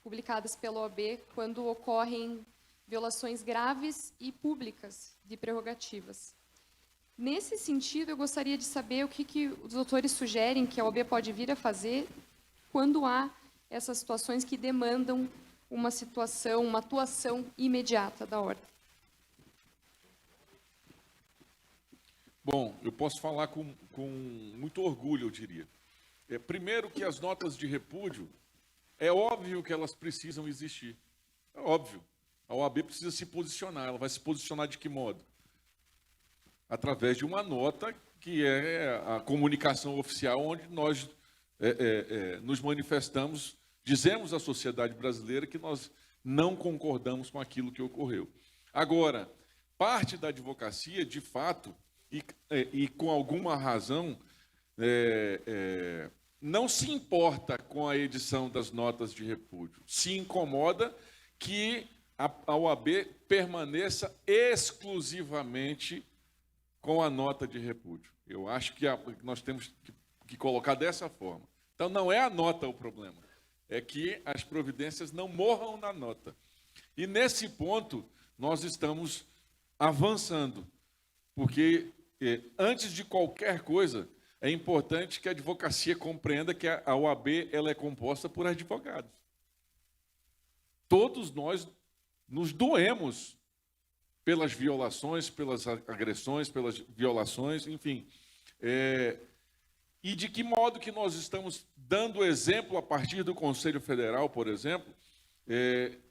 publicadas pela OAB quando ocorrem violações graves e públicas de prerrogativas. Nesse sentido, eu gostaria de saber o que os doutores sugerem que a OAB pode vir a fazer quando há essas situações que demandam uma atuação imediata da ordem. Bom, eu posso falar com muito orgulho, eu diria. Primeiro que as notas de repúdio, é óbvio que elas precisam existir. É óbvio. A OAB precisa se posicionar. Ela vai se posicionar de que modo? Através de uma nota que é a comunicação oficial, onde nós nos manifestamos, dizemos à sociedade brasileira que nós não concordamos com aquilo que ocorreu. Agora, parte da advocacia, de fato, e com alguma razão, não se importa com a edição das notas de repúdio, se incomoda que a OAB permaneça exclusivamente com a nota de repúdio. Eu acho que nós temos que colocar dessa forma. Então, não é a nota o problema, é que as providências não morram na nota. E, nesse ponto, nós estamos avançando, porque, antes de qualquer coisa, é importante que a advocacia compreenda que a OAB ela é composta por advogados. Todos nós nos doemos pelas violações, pelas agressões, pelas violações, enfim. E de que modo que nós estamos dando exemplo a partir do Conselho Federal, por exemplo,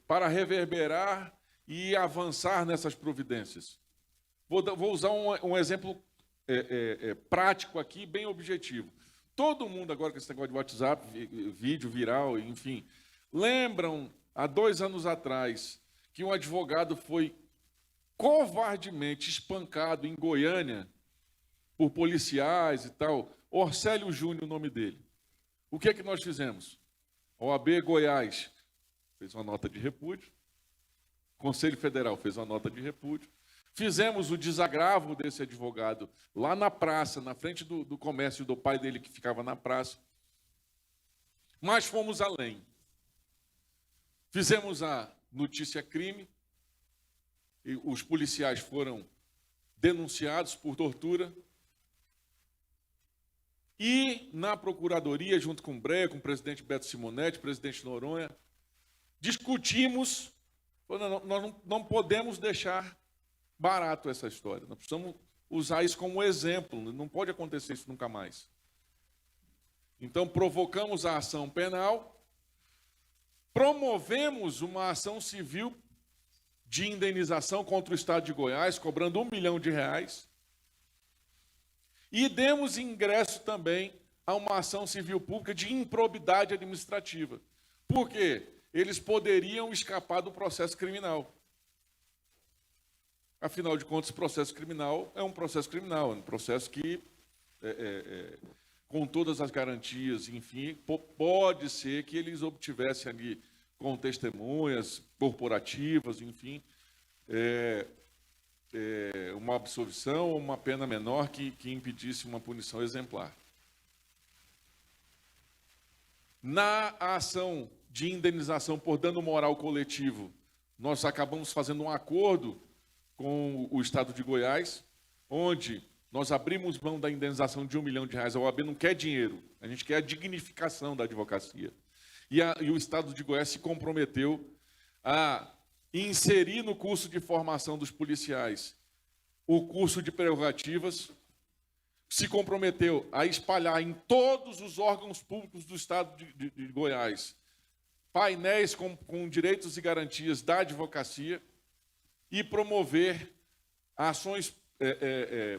para reverberar e avançar nessas providências. Vou usar um exemplo prático aqui, bem objetivo. Todo mundo agora com esse negócio de WhatsApp, vídeo viral, enfim, lembram, há 2 anos atrás, que um advogado foi covardemente espancado em Goiânia por policiais e tal, Orcélio Júnior, o nome dele. O que é que nós fizemos? A OAB Goiás fez uma nota de repúdio, o Conselho Federal fez uma nota de repúdio, fizemos o desagravo desse advogado lá na praça, na frente do comércio do pai dele, que ficava na praça, mas fomos além. Fizemos a notícia crime, e os policiais foram denunciados por tortura, e na Procuradoria, junto com o Breia, com o presidente Beto Simonetti, presidente Noronha, discutimos, nós não podemos deixar barato essa história, nós precisamos usar isso como exemplo, não pode acontecer isso nunca mais. Então, provocamos a ação penal, promovemos uma ação civil de indenização contra o Estado de Goiás, cobrando R$1 milhão, e demos ingresso também a uma ação civil pública de improbidade administrativa. Por quê? Eles poderiam escapar do processo criminal. Afinal de contas, o processo criminal é um processo criminal, é um processo que, com todas as garantias, enfim, pode ser que eles obtivessem ali, com testemunhas corporativas, enfim, uma absolvição ou uma pena menor que impedisse uma punição exemplar. Na ação de indenização por dano moral coletivo, nós acabamos fazendo um acordo com o Estado de Goiás, onde nós abrimos mão da indenização de R$1 milhão. A OAB não quer dinheiro, a gente quer a dignificação da advocacia. E o Estado de Goiás se comprometeu a inserir no curso de formação dos policiais o curso de prerrogativas, se comprometeu a espalhar em todos os órgãos públicos do Estado de Goiás painéis com direitos e garantias da advocacia e promover ações,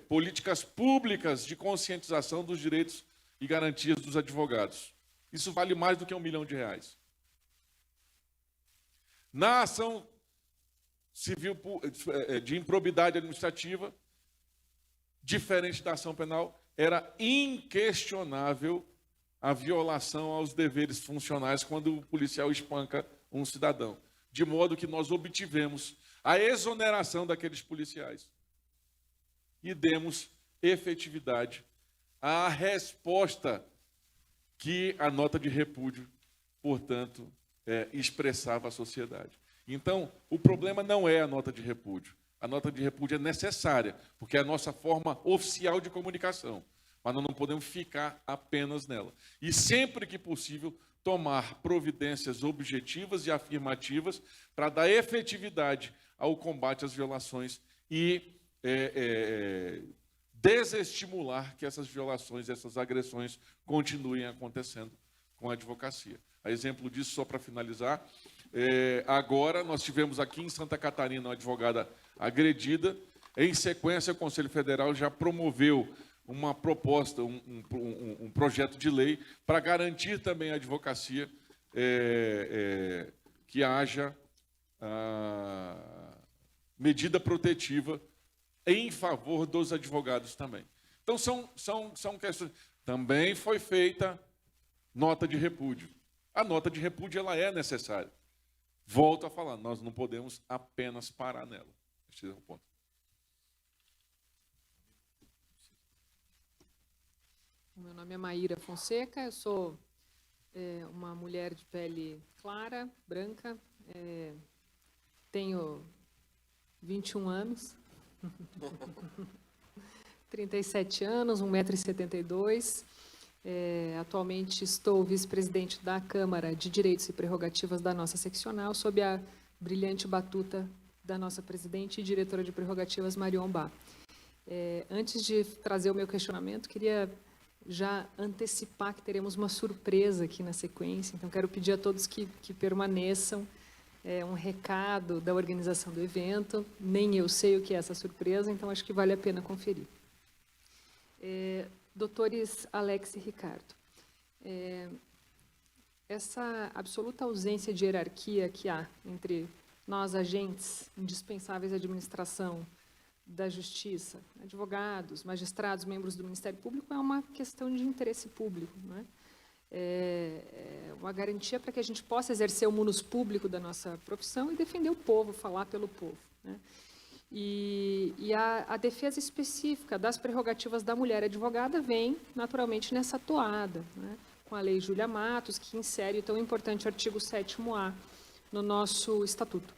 políticas públicas de conscientização dos direitos e garantias dos advogados. Isso vale mais do que R$1 milhão. Na ação civil de improbidade administrativa, diferente da ação penal, era inquestionável a violação aos deveres funcionais quando o policial espanca um cidadão. De modo que nós obtivemos a exoneração daqueles policiais e demos efetividade à resposta que a nota de repúdio, portanto, expressava à sociedade. Então, o problema não é a nota de repúdio. A nota de repúdio é necessária, porque é a nossa forma oficial de comunicação, mas nós não podemos ficar apenas nela. E sempre que possível, tomar providências objetivas e afirmativas para dar efetividade ao combate às violações e desestimular que essas violações, essas agressões continuem acontecendo com a advocacia. A exemplo disso, só para finalizar, agora nós tivemos aqui em Santa Catarina uma advogada agredida. Em sequência, o Conselho Federal já promoveu uma proposta, um projeto de lei para garantir também a advocacia, que haja medida protetiva em favor dos advogados também. Então, são questões. Também foi feita nota de repúdio. A nota de repúdio ela é necessária. Volto a falar, nós não podemos apenas parar nela. Esse é o ponto. Meu nome é Maíra Fonseca, eu sou uma mulher de pele clara, branca, tenho 21 anos, 37 anos, 1,72 m. Atualmente estou vice-presidente da Câmara de Direitos e Prerrogativas da nossa seccional, sob a brilhante batuta da nossa presidente e diretora de prerrogativas, Marion Bá. Antes de trazer o meu questionamento, queria já antecipar que teremos uma surpresa aqui na sequência, então quero pedir a todos que permaneçam um recado da organização do evento. Nem eu sei o que é essa surpresa, então acho que vale a pena conferir. Doutores Alex e Ricardo, essa absoluta ausência de hierarquia que há entre nós, agentes indispensáveis à administração da Justiça, advogados, magistrados, membros do Ministério Público, é uma questão de interesse público, não é? É uma garantia para que a gente possa exercer o munus público da nossa profissão e defender o povo, falar pelo povo, né? E a defesa específica das prerrogativas da mulher advogada vem, naturalmente, nessa toada, né? Com a Lei Júlia Matos, que insere o tão importante artigo 7º-A no nosso Estatuto.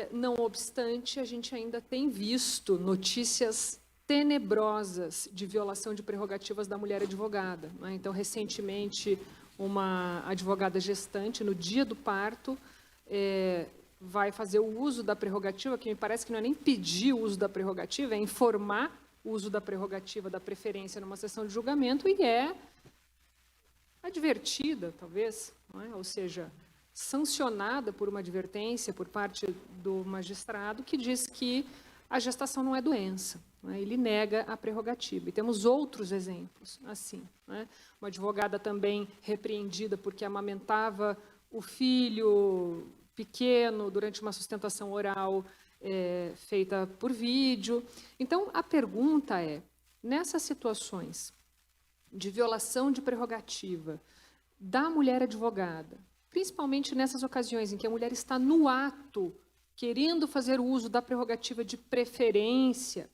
Não obstante, a gente ainda tem visto notícias tenebrosas de violação de prerrogativas da mulher advogada, né? Então, recentemente, uma advogada gestante, no dia do parto, vai fazer o uso da prerrogativa, que me parece que não é nem pedir o uso da prerrogativa, é informar o uso da prerrogativa da preferência numa sessão de julgamento e é advertida, talvez, não é? Ou seja, sancionada por uma advertência por parte do magistrado que diz que a gestação não é doença, né? Ele nega a prerrogativa. E temos outros exemplos assim, né? Uma advogada também repreendida porque amamentava o filho pequeno durante uma sustentação oral feita por vídeo. Então, a pergunta é, nessas situações de violação de prerrogativa da mulher advogada, principalmente nessas ocasiões em que a mulher está no ato, querendo fazer uso da prerrogativa de preferência,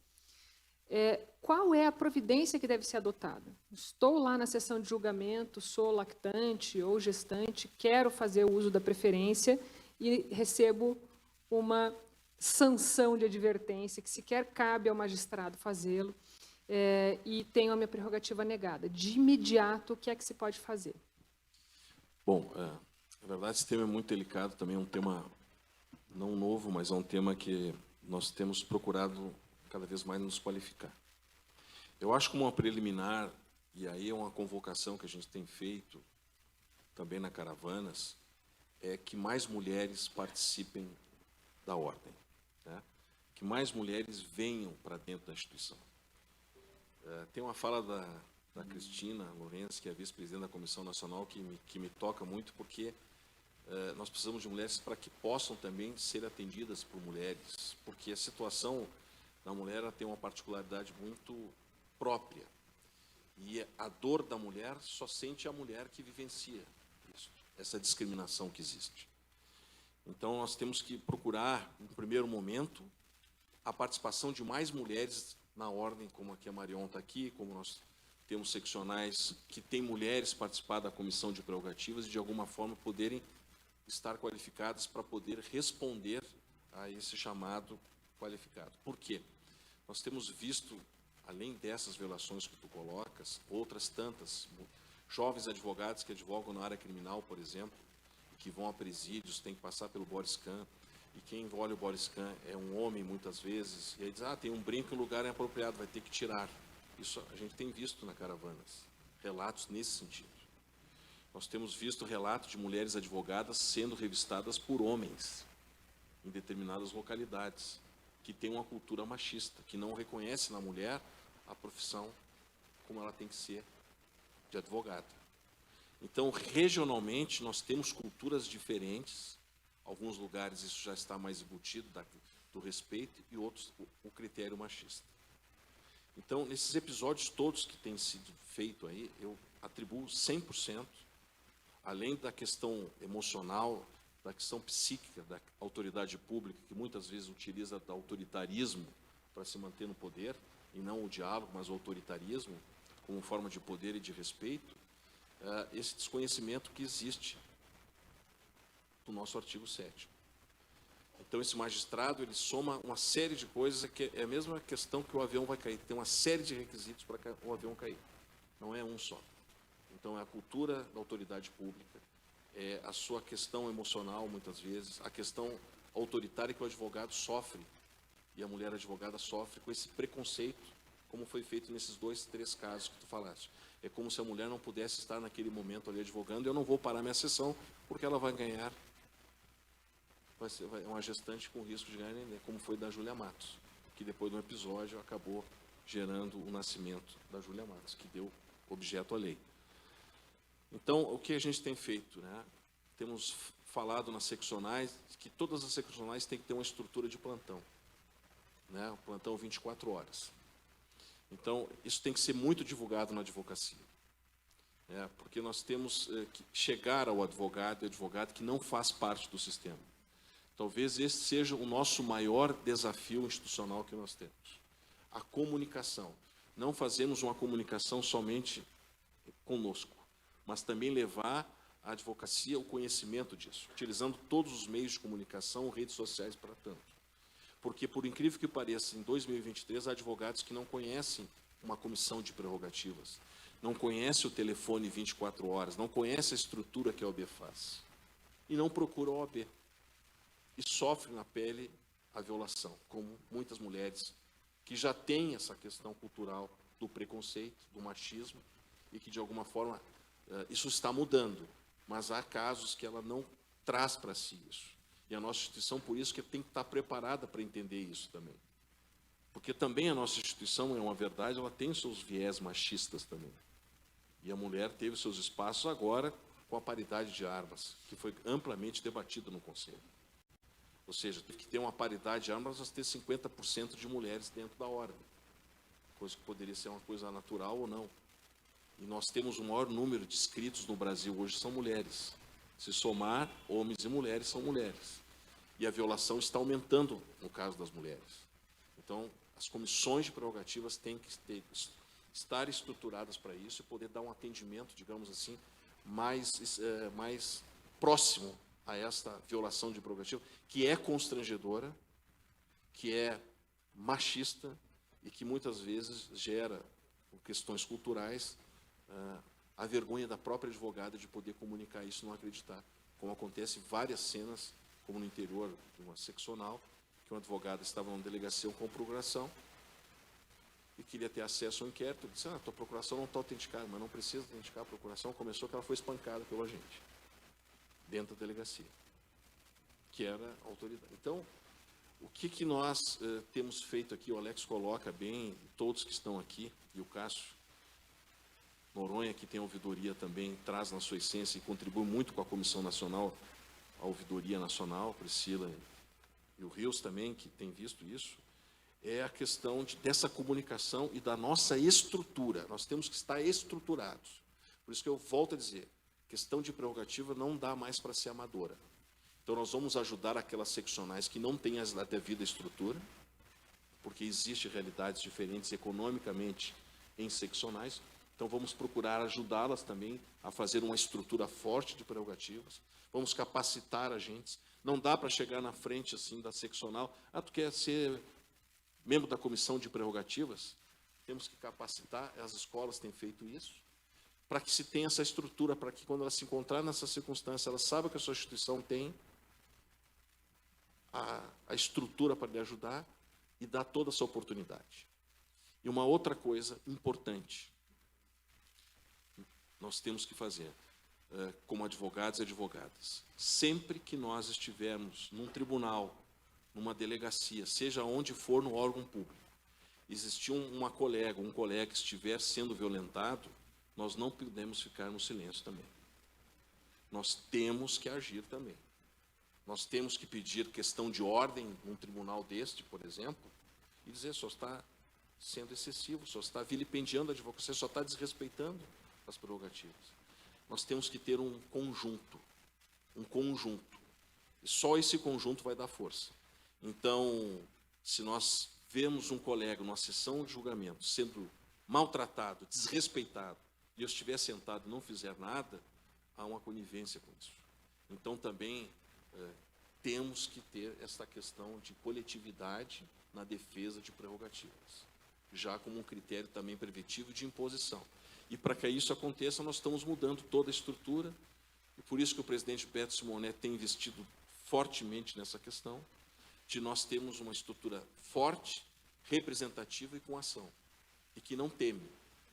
qual é a providência que deve ser adotada? Estou lá na sessão de julgamento, sou lactante ou gestante, quero fazer o uso da preferência e recebo uma sanção de advertência que sequer cabe ao magistrado fazê-lo e tenho a minha prerrogativa negada. De imediato, o que é que se pode fazer? Bom, na verdade, esse tema é muito delicado, também é um tema não novo, mas é um tema que nós temos procurado cada vez mais nos qualificar. Eu acho que uma preliminar, e aí é uma convocação que a gente tem feito também na Caravanas, é que mais mulheres participem da ordem, né? Que mais mulheres venham para dentro da instituição. Tem uma fala da Cristina Lourenço, que é vice-presidente da Comissão Nacional, que me toca muito, porque nós precisamos de mulheres para que possam também ser atendidas por mulheres, porque a situação da mulher ela tem uma particularidade muito própria, e a dor da mulher só sente a mulher que vivencia isso, essa discriminação que existe. Então, nós temos que procurar, no primeiro momento, a participação de mais mulheres na ordem, como aqui a Marion está aqui, como nós temos seccionais que têm mulheres participar da comissão de prerrogativas e, de alguma forma, poderem estar qualificadas para poder responder a esse chamado qualificado. Por quê? Nós temos visto, além dessas violações que tu colocas, outras tantas, jovens advogados que advogam na área criminal, por exemplo, que vão a presídios, têm que passar pelo body scan, e quem olha o body scan é um homem, muitas vezes, e aí diz, tem um brinco em lugar inapropriado, vai ter que tirar. Isso a gente tem visto na Caravanas, relatos nesse sentido. Nós temos visto relatos de mulheres advogadas sendo revistadas por homens em determinadas localidades, que têm uma cultura machista, que não reconhece na mulher a profissão como ela tem que ser de advogada. Então, regionalmente, nós temos culturas diferentes. Alguns lugares isso já está mais embutido do respeito e outros o critério machista. Então, nesses episódios todos que têm sido feito aí, eu atribuo 100%, além da questão emocional, da questão psíquica da autoridade pública, que muitas vezes utiliza do autoritarismo para se manter no poder, e não o diálogo, mas o autoritarismo, como forma de poder e de respeito, esse desconhecimento que existe do nosso artigo 7º. Então, esse magistrado, ele soma uma série de coisas, que é a mesma questão que o avião vai cair, tem uma série de requisitos para o avião cair, não é um só. Então, é a cultura da autoridade pública, é a sua questão emocional, muitas vezes, a questão autoritária que o advogado sofre, e a mulher advogada sofre com esse preconceito, como foi feito nesses 2, 3 casos que tu falaste. É como se a mulher não pudesse estar naquele momento ali advogando, eu não vou parar minha sessão, porque ela vai ganhar é uma gestante com risco de ganhar neném, como foi da Júlia Matos, que depois de um episódio acabou gerando o nascimento da Júlia Matos, que deu objeto à lei. Então, o que a gente tem feito, né? Temos falado nas seccionais que todas as seccionais têm que ter uma estrutura de plantão, né? O plantão 24 horas. Então, isso tem que ser muito divulgado na advocacia, né? Porque nós temos que chegar ao advogado e advogado que não faz parte do sistema. Talvez esse seja o nosso maior desafio institucional que nós temos. A comunicação. Não fazemos uma comunicação somente conosco, mas também levar à advocacia o conhecimento disso, utilizando todos os meios de comunicação, redes sociais para tanto. Porque, por incrível que pareça, em 2023, há advogados que não conhecem uma comissão de prerrogativas, não conhecem o telefone 24 horas, não conhecem a estrutura que a OAB faz, e não procuram a OAB. E sofrem na pele a violação, como muitas mulheres que já têm essa questão cultural do preconceito, do machismo, e que, de alguma forma, isso está mudando, mas há casos que ela não traz para si isso. E a nossa instituição, por isso, que tem que estar preparada para entender isso também. Porque também a nossa instituição, é uma verdade, ela tem os seus viés machistas também. E a mulher teve seus espaços agora com a paridade de armas, que foi amplamente debatida no Conselho. Ou seja, teve que ter uma paridade de armas, nós ter 50% de mulheres dentro da ordem. Coisa que poderia ser uma coisa natural ou não. E nós temos o maior número de inscritos no Brasil hoje são mulheres. Se somar, homens e mulheres são mulheres. E a violação está aumentando no caso das mulheres. Então, as comissões de prerrogativas têm que estar estruturadas para isso e poder dar um atendimento, digamos assim, mais próximo a esta violação de prerrogativa, que é constrangedora, que é machista e que muitas vezes gera, por questões culturais, a vergonha da própria advogada de poder comunicar isso e não acreditar. Como acontece em várias cenas, como no interior de uma seccional, que uma advogada estava numa delegacia com procuração e queria ter acesso ao inquérito. Disse, tua procuração não está autenticada, mas não precisa autenticar a procuração. Começou que ela foi espancada pelo agente, dentro da delegacia, que era a autoridade. Então, o que nós temos feito aqui, o Alex coloca bem, todos que estão aqui, e o Cássio Noronha, que tem a ouvidoria também, traz na sua essência e contribui muito com a Comissão Nacional, a Ouvidoria Nacional, Priscila e o Rios também, que tem visto isso, é a questão dessa comunicação e da nossa estrutura. Nós temos que estar estruturados. Por isso que eu volto a dizer, questão de prerrogativa não dá mais para ser amadora. Então, nós vamos ajudar aquelas seccionais que não têm a devida estrutura, porque existem realidades diferentes economicamente em seccionais. Então, vamos procurar ajudá-las também a fazer uma estrutura forte de prerrogativas. Vamos capacitar agentes. Não dá para chegar na frente assim da seccional. Tu quer ser membro da comissão de prerrogativas? Temos que capacitar. As escolas têm feito isso, para que se tenha essa estrutura, para que quando ela se encontrar nessa circunstância, ela saiba que a sua instituição tem a estrutura para lhe ajudar e dar toda essa oportunidade. E uma outra coisa importante, nós temos que fazer, como advogados e advogadas, sempre que nós estivermos num tribunal, numa delegacia, seja onde for no órgão público, existir um colega estiver sendo violentado, nós não podemos ficar no silêncio também. Nós temos que agir também. Nós temos que pedir questão de ordem num tribunal deste, por exemplo, e dizer, só está sendo excessivo, só está vilipendiando a advocacia, só está desrespeitando as prerrogativas. Nós temos que ter um conjunto, e só esse conjunto vai dar força. Então, se nós vemos um colega numa sessão de julgamento sendo maltratado, desrespeitado, e eu estiver sentado e não fizer nada, há uma conivência com isso. Então, também temos que ter essa questão de coletividade na defesa de prerrogativas, já como um critério também preventivo de imposição. E para que isso aconteça, nós estamos mudando toda a estrutura, e por isso que o presidente Beto Simonet tem investido fortemente nessa questão, de nós termos uma estrutura forte, representativa e com ação, e que não teme,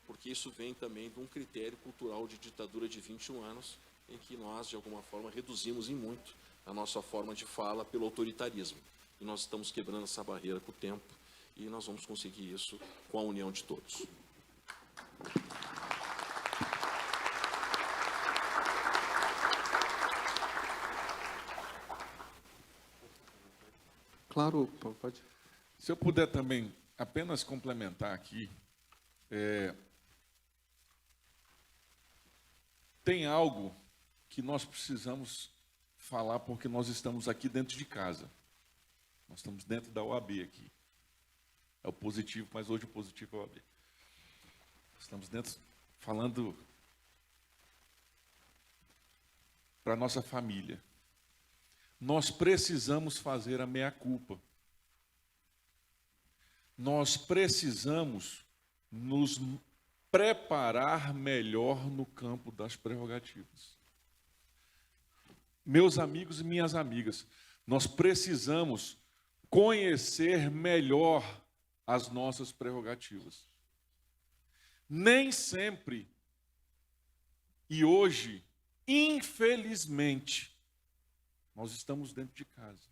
porque isso vem também de um critério cultural de ditadura de 21 anos, em que nós, de alguma forma, reduzimos em muito a nossa forma de fala pelo autoritarismo. E nós estamos quebrando essa barreira com o tempo e nós vamos conseguir isso com a união de todos. Claro, pode. Se eu puder também apenas complementar aqui, tem algo que nós precisamos falar porque nós estamos aqui dentro de casa. Nós estamos dentro da OAB aqui. É o positivo, mas hoje o positivo é a OAB. Estamos dentro, falando para a nossa família. Nós precisamos fazer a meia-culpa. Nós precisamos nos preparar melhor no campo das prerrogativas. Meus amigos e minhas amigas, nós precisamos conhecer melhor as nossas prerrogativas. Nem sempre, e hoje, infelizmente, nós estamos dentro de casa.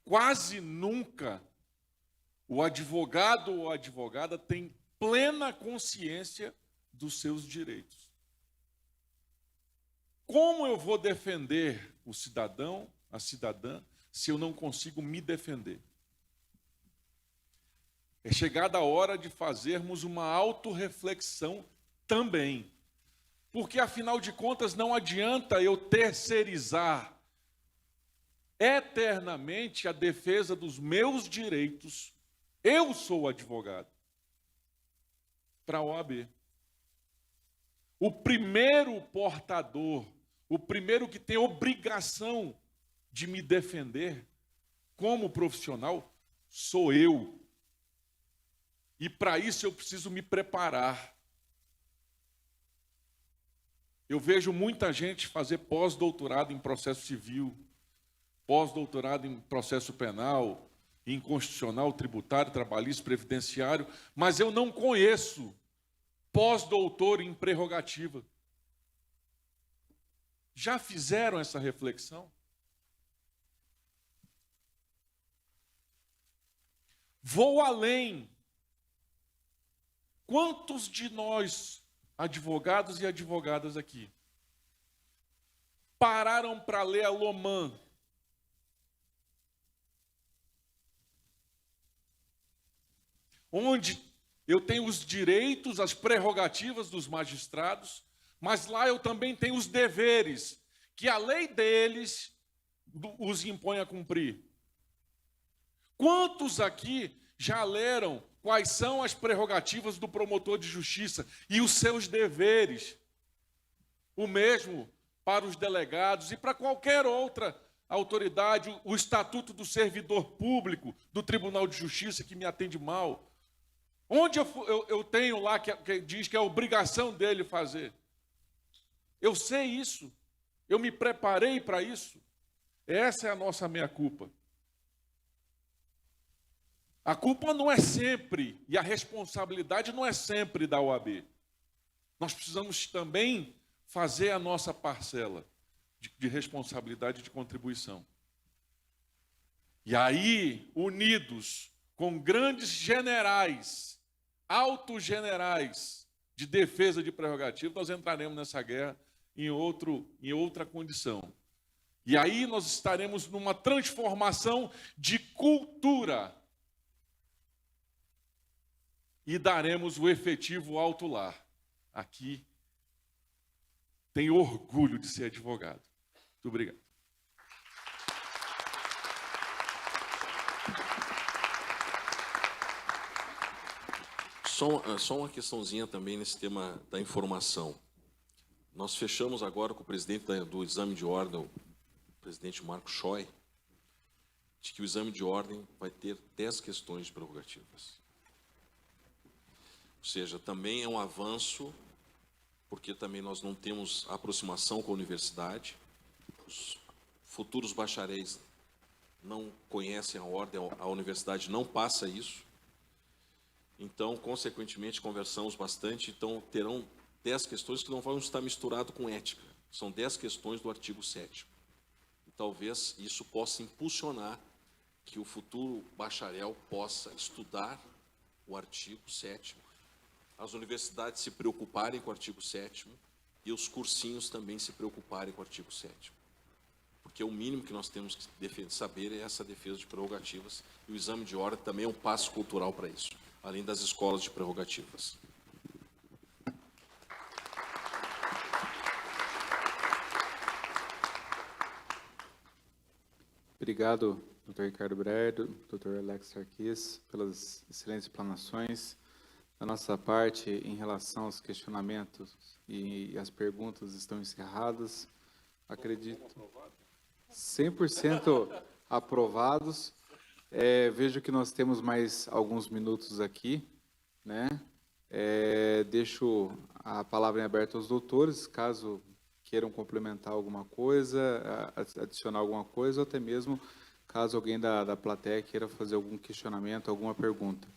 Quase nunca o advogado ou a advogada tem plena consciência dos seus direitos. Como eu vou defender o cidadão, a cidadã, se eu não consigo me defender? É chegada a hora de fazermos uma autorreflexão também. Porque, afinal de contas, não adianta eu terceirizar eternamente a defesa dos meus direitos. Eu sou advogado para a OAB. O primeiro portador, o primeiro que tem obrigação de me defender como profissional, sou eu. E para isso eu preciso me preparar. Eu vejo muita gente fazer pós-doutorado em processo civil, pós-doutorado em processo penal, em constitucional, tributário, trabalhista, previdenciário, mas eu não conheço pós-doutor em prerrogativa. Já fizeram essa reflexão? Vou além. Quantos de nós, advogados e advogadas aqui, pararam para ler a Loman? Onde eu tenho os direitos, as prerrogativas dos magistrados, mas lá eu também tenho os deveres, que a lei deles os impõe a cumprir. Quantos aqui já leram quais são as prerrogativas do promotor de justiça e os seus deveres? O mesmo para os delegados e para qualquer outra autoridade, o Estatuto do Servidor Público do Tribunal de Justiça que me atende mal. Onde eu tenho lá que diz que é a obrigação dele fazer? Eu sei isso. Eu me preparei para isso. Essa é a nossa meia-culpa. A culpa não é sempre, e a responsabilidade não é sempre da OAB. Nós precisamos também fazer a nossa parcela de responsabilidade e de contribuição. E aí, unidos com grandes generais, altos generais de defesa de prerrogativa, nós entraremos nessa guerra em outra condição. E aí nós estaremos numa transformação de cultura e daremos o efetivo alto lar. Aqui tenho orgulho de ser advogado. Muito obrigado. Só uma questãozinha também nesse tema da informação. Nós fechamos agora com o presidente do exame de ordem, o presidente Marco Choi, de que o exame de ordem vai ter 10 questões de prerrogativas. Ou seja, também é um avanço, porque também nós não temos aproximação com a universidade, os futuros bacharéis não conhecem a ordem, a universidade não passa isso. Então, consequentemente, conversamos bastante, então terão 10 questões que não vão estar misturadas com ética. São 10 questões do artigo 7º. talvez isso possa impulsionar que o futuro bacharel possa estudar o artigo 7º, as universidades se preocuparem com o artigo 7º e os cursinhos também se preocuparem com o artigo 7º. Porque o mínimo que nós temos que saber é essa defesa de prerrogativas, e o exame de ordem também é um passo cultural para isso, além das escolas de prerrogativas. Obrigado, Dr. Ricardo Breyer, Dr. Alex Sarkis, pelas excelentes explanações. Da nossa parte, em relação aos questionamentos e as perguntas estão encerradas. Acredito 100% aprovados. Vejo que nós temos mais alguns minutos aqui, né? Deixo a palavra em aberto aos doutores, caso queiram complementar alguma coisa, adicionar alguma coisa, ou até mesmo caso alguém da plateia queira fazer algum questionamento, alguma pergunta.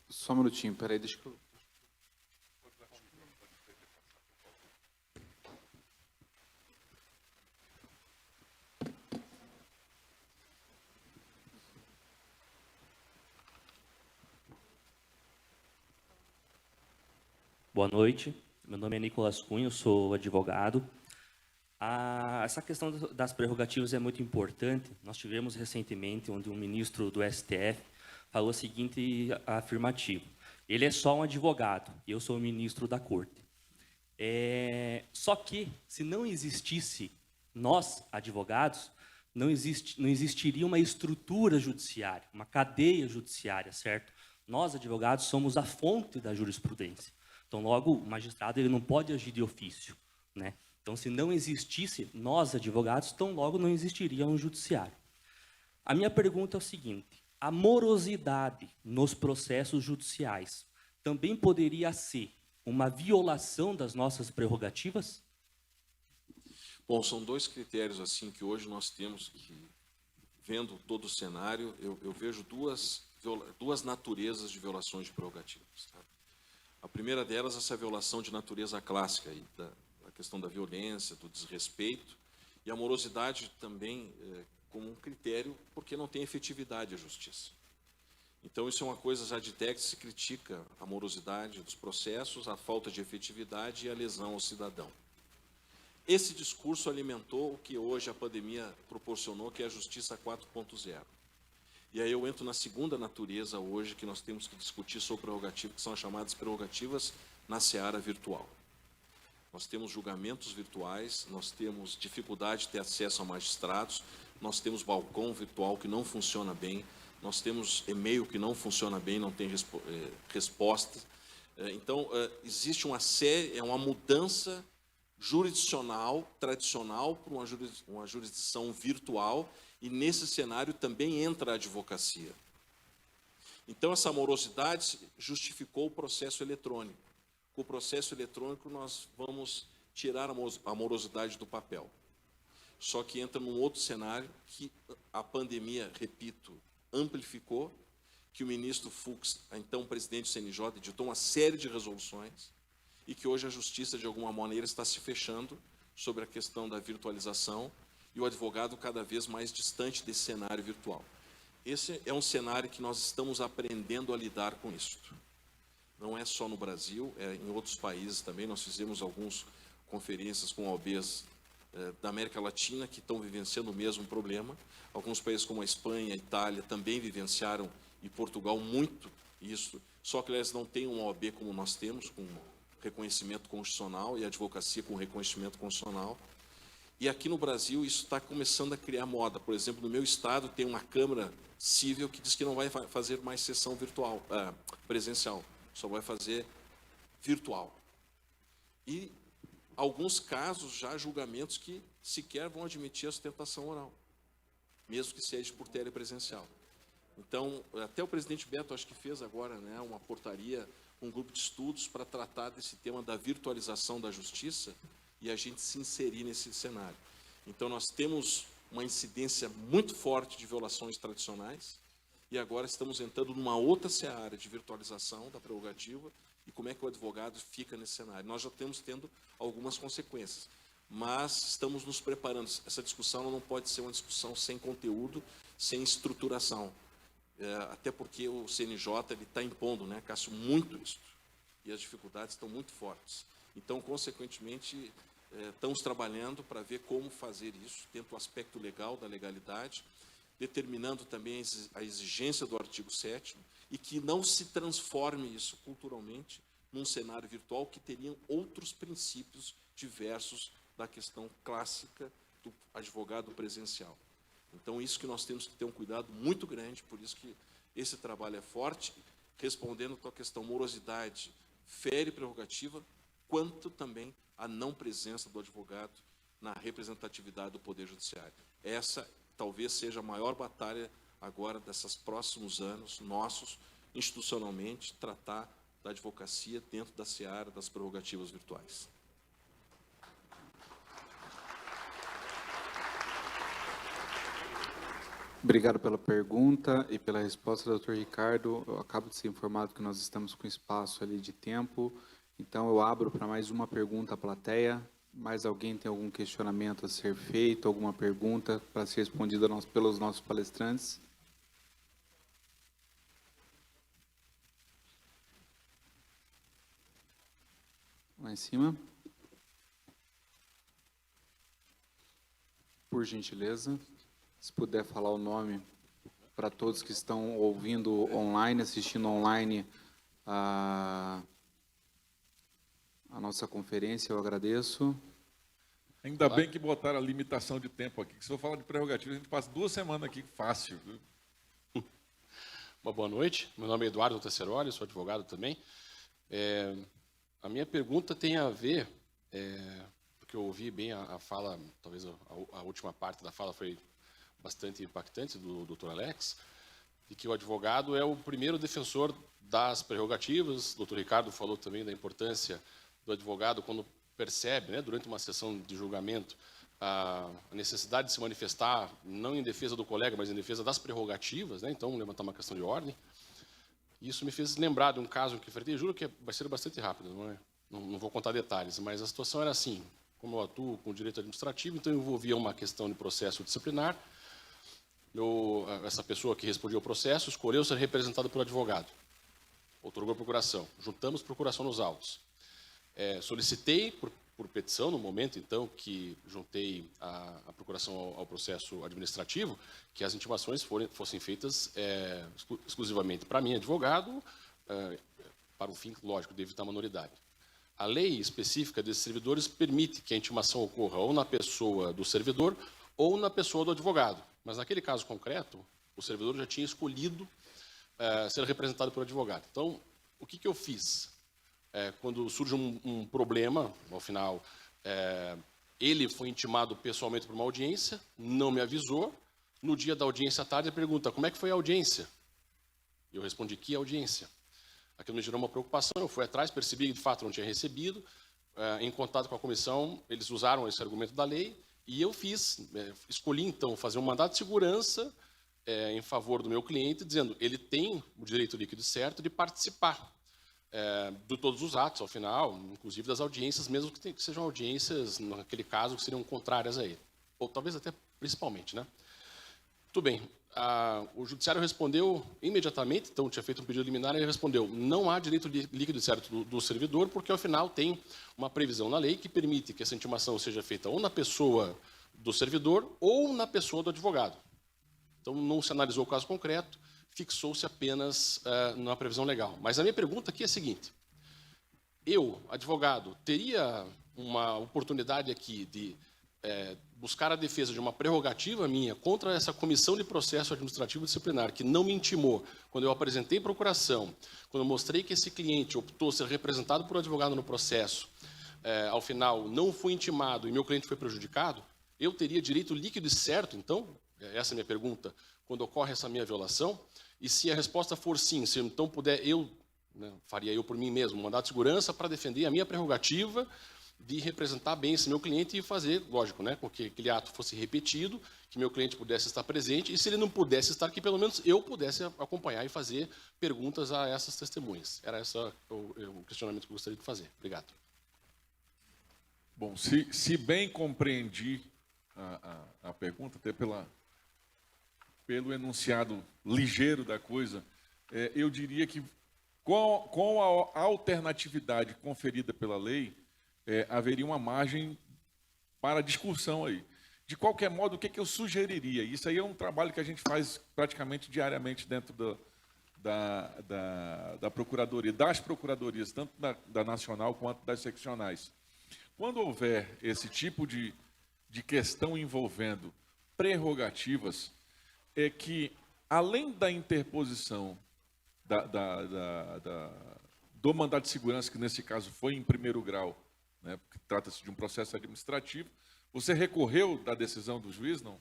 Só um minutinho, peraí, deixa eu... Boa noite, meu nome é Nicolas Cunha, eu sou advogado. Essa questão das prerrogativas é muito importante. Nós tivemos recentemente onde um ministro do STF falou o seguinte afirmativo: ele é só um advogado, eu sou o ministro da corte. Só que, se não existisse nós, advogados, não existiria uma estrutura judiciária, uma cadeia judiciária, certo? Nós, advogados, somos a fonte da jurisprudência. Então, logo, o magistrado ele não pode agir de ofício, né? Então, se não existisse nós, advogados, tão logo não existiria um judiciário. A minha pergunta é o seguinte: a morosidade nos processos judiciais também poderia ser uma violação das nossas prerrogativas? Bom, são dois critérios assim que hoje nós temos que, vendo todo o cenário, eu vejo duas naturezas de violações de prerrogativas. Tá? A primeira delas é essa violação de natureza clássica, aí, da questão da violência, do desrespeito, e a morosidade também como um critério, porque não tem efetividade a justiça. Então, isso é uma coisa já de texto, se critica a morosidade dos processos, a falta de efetividade e a lesão ao cidadão. Esse discurso alimentou o que hoje a pandemia proporcionou, que é a Justiça 4.0. E aí eu entro na segunda natureza hoje que nós temos que discutir sobre prerrogativas, que são as chamadas prerrogativas na seara virtual. Nós temos julgamentos virtuais, nós temos dificuldade de ter acesso a magistrados, nós temos balcão virtual que não funciona bem, nós temos e-mail que não funciona bem, não tem resposta. Então, existe uma mudança jurisdicional, tradicional, para uma jurisdição virtual, e nesse cenário também entra a advocacia. Então, essa morosidade justificou o processo eletrônico. Com o processo eletrônico, nós vamos tirar a morosidade do papel. Só que entra num outro cenário que a pandemia, repito, amplificou, que o ministro Fux, então presidente do CNJ, editou uma série de resoluções e que hoje a justiça, de alguma maneira, está se fechando sobre a questão da virtualização e o advogado cada vez mais distante desse cenário virtual. Esse é um cenário que nós estamos aprendendo a lidar com isso. Não é só no Brasil, em outros países também. Nós fizemos algumas conferências com OABs da América Latina que estão vivenciando o mesmo problema. Alguns países como a Espanha, a Itália também vivenciaram, e Portugal muito isso. Só que eles não têm uma OAB como nós temos, com reconhecimento constitucional, e a advocacia com reconhecimento constitucional. E aqui no Brasil isso está começando a criar moda. Por exemplo, no meu estado tem uma Câmara Civil que diz que não vai fazer mais sessão virtual, presencial, só vai fazer virtual. E alguns casos já julgamentos que sequer vão admitir a sustentação oral, mesmo que seja por telepresencial. Então, até o presidente Beto acho que fez agora, né, uma portaria, um grupo de estudos para tratar desse tema da virtualização da justiça e a gente se inserir nesse cenário. Então, nós temos uma incidência muito forte de violações tradicionais e agora estamos entrando numa outra seara de virtualização da prerrogativa e como é que o advogado fica nesse cenário. Nós já estamos tendo algumas consequências, mas estamos nos preparando. Essa discussão não pode ser uma discussão sem conteúdo, sem estruturação, até porque o CNJ está impondo, né, Cássio, muito isso, e as dificuldades estão muito fortes. Então, consequentemente, estamos trabalhando para ver como fazer isso, dentro do aspecto legal, da legalidade, determinando também a exigência do artigo 7º, e que não se transforme isso culturalmente num cenário virtual que teriam outros princípios diversos da questão clássica do advogado presencial. Então, isso que nós temos que ter um cuidado muito grande, por isso que esse trabalho é forte, respondendo à tua questão, morosidade fere prerrogativa, quanto também a não presença do advogado na representatividade do Poder Judiciário. Essa talvez seja a maior batalha agora desses próximos anos nossos, institucionalmente, tratar da advocacia dentro da seara das prerrogativas virtuais. Obrigado pela pergunta e pela resposta, doutor Ricardo. Eu acabo de ser informado que nós estamos com espaço ali de tempo, então eu abro para mais uma pergunta à plateia. Mais alguém tem algum questionamento a ser feito, alguma pergunta para ser respondida pelos nossos palestrantes? Lá em cima. Por gentileza, se puder falar o nome para todos que estão ouvindo online, assistindo online a nossa conferência, eu agradeço. Ainda bem que botaram a limitação de tempo aqui, que se eu falar de prerrogativa, a gente passa 2 semanas aqui fácil. Uma boa noite, meu nome é Eduardo Tesseroli, sou advogado também. A minha pergunta tem a ver, porque eu ouvi bem a fala, talvez a última parte da fala foi bastante impactante do Dr. Alex, de que o advogado é o primeiro defensor das prerrogativas. O Dr. Ricardo falou também da importância do advogado quando percebe, né, durante uma sessão de julgamento, a necessidade de se manifestar, não em defesa do colega, mas em defesa das prerrogativas, né, então levantar uma questão de ordem. Isso me fez lembrar de um caso que enfrentei, juro que vai ser bastante rápido, não vou contar detalhes, mas a situação era assim: como eu atuo com direito administrativo, então envolvia uma questão de processo disciplinar. Essa pessoa que respondia ao processo escolheu ser representada pelo advogado, outorgou a procuração, juntamos procuração nos autos. Solicitei por petição, no momento então que juntei a procuração ao processo administrativo, que as intimações fossem feitas exclusivamente para mim, advogado, para um fim, lógico, de evitar minoridade. A lei específica desses servidores permite que a intimação ocorra ou na pessoa do servidor ou na pessoa do advogado. Mas naquele caso concreto, o servidor já tinha escolhido ser representado pelo advogado. Então, o que eu fiz? Quando surge um problema, ao final, ele foi intimado pessoalmente para uma audiência, não me avisou. No dia da audiência à tarde, ele pergunta: como é que foi a audiência? Eu respondi: que audiência? Aquilo me gerou uma preocupação, eu fui atrás, percebi que de fato não tinha recebido. Em contato com a comissão, eles usaram esse argumento da lei, e eu escolhi então fazer um mandato de segurança em favor do meu cliente, dizendo: ele tem o direito líquido certo de participar de todos os atos, ao final, inclusive das audiências, mesmo que sejam audiências, naquele caso, que seriam contrárias a ele. Ou talvez até principalmente, né? Tudo bem. O judiciário respondeu imediatamente, então tinha feito um pedido liminar, ele respondeu: não há direito líquido certo do servidor, porque, ao final, tem uma previsão na lei que permite que essa intimação seja feita ou na pessoa do servidor ou na pessoa do advogado. Então, não se analisou o caso concreto, fixou-se apenas na previsão legal. Mas a minha pergunta aqui é a seguinte: eu, advogado, teria uma oportunidade aqui de buscar a defesa de uma prerrogativa minha contra essa comissão de processo administrativo disciplinar, que não me intimou quando eu apresentei procuração, quando eu mostrei que esse cliente optou ser representado por advogado no processo, ao final não foi intimado e meu cliente foi prejudicado? Eu teria direito líquido e certo, então? Essa é a minha pergunta, quando ocorre essa minha violação. E se a resposta for sim, se eu então puder, faria eu por mim mesmo um mandato de segurança para defender a minha prerrogativa de representar bem esse meu cliente e fazer, lógico, né, com que aquele ato fosse repetido, que meu cliente pudesse estar presente, e se ele não pudesse estar, que pelo menos eu pudesse acompanhar e fazer perguntas a essas testemunhas. Era esse o questionamento que eu gostaria de fazer. Obrigado. Bom, se bem compreendi a pergunta, até pelo enunciado ligeiro da coisa, eu diria que com a alternatividade conferida pela lei, haveria uma margem para discussão aí. De qualquer modo, o que eu sugeriria? Isso aí é um trabalho que a gente faz praticamente diariamente dentro da Procuradoria, das Procuradorias, tanto da Nacional quanto das seccionais. Quando houver esse tipo de questão envolvendo prerrogativas, é que, além da interposição do mandado de segurança, que nesse caso foi em primeiro grau, né, porque trata-se de um processo administrativo, você recorreu da decisão do juiz? Não.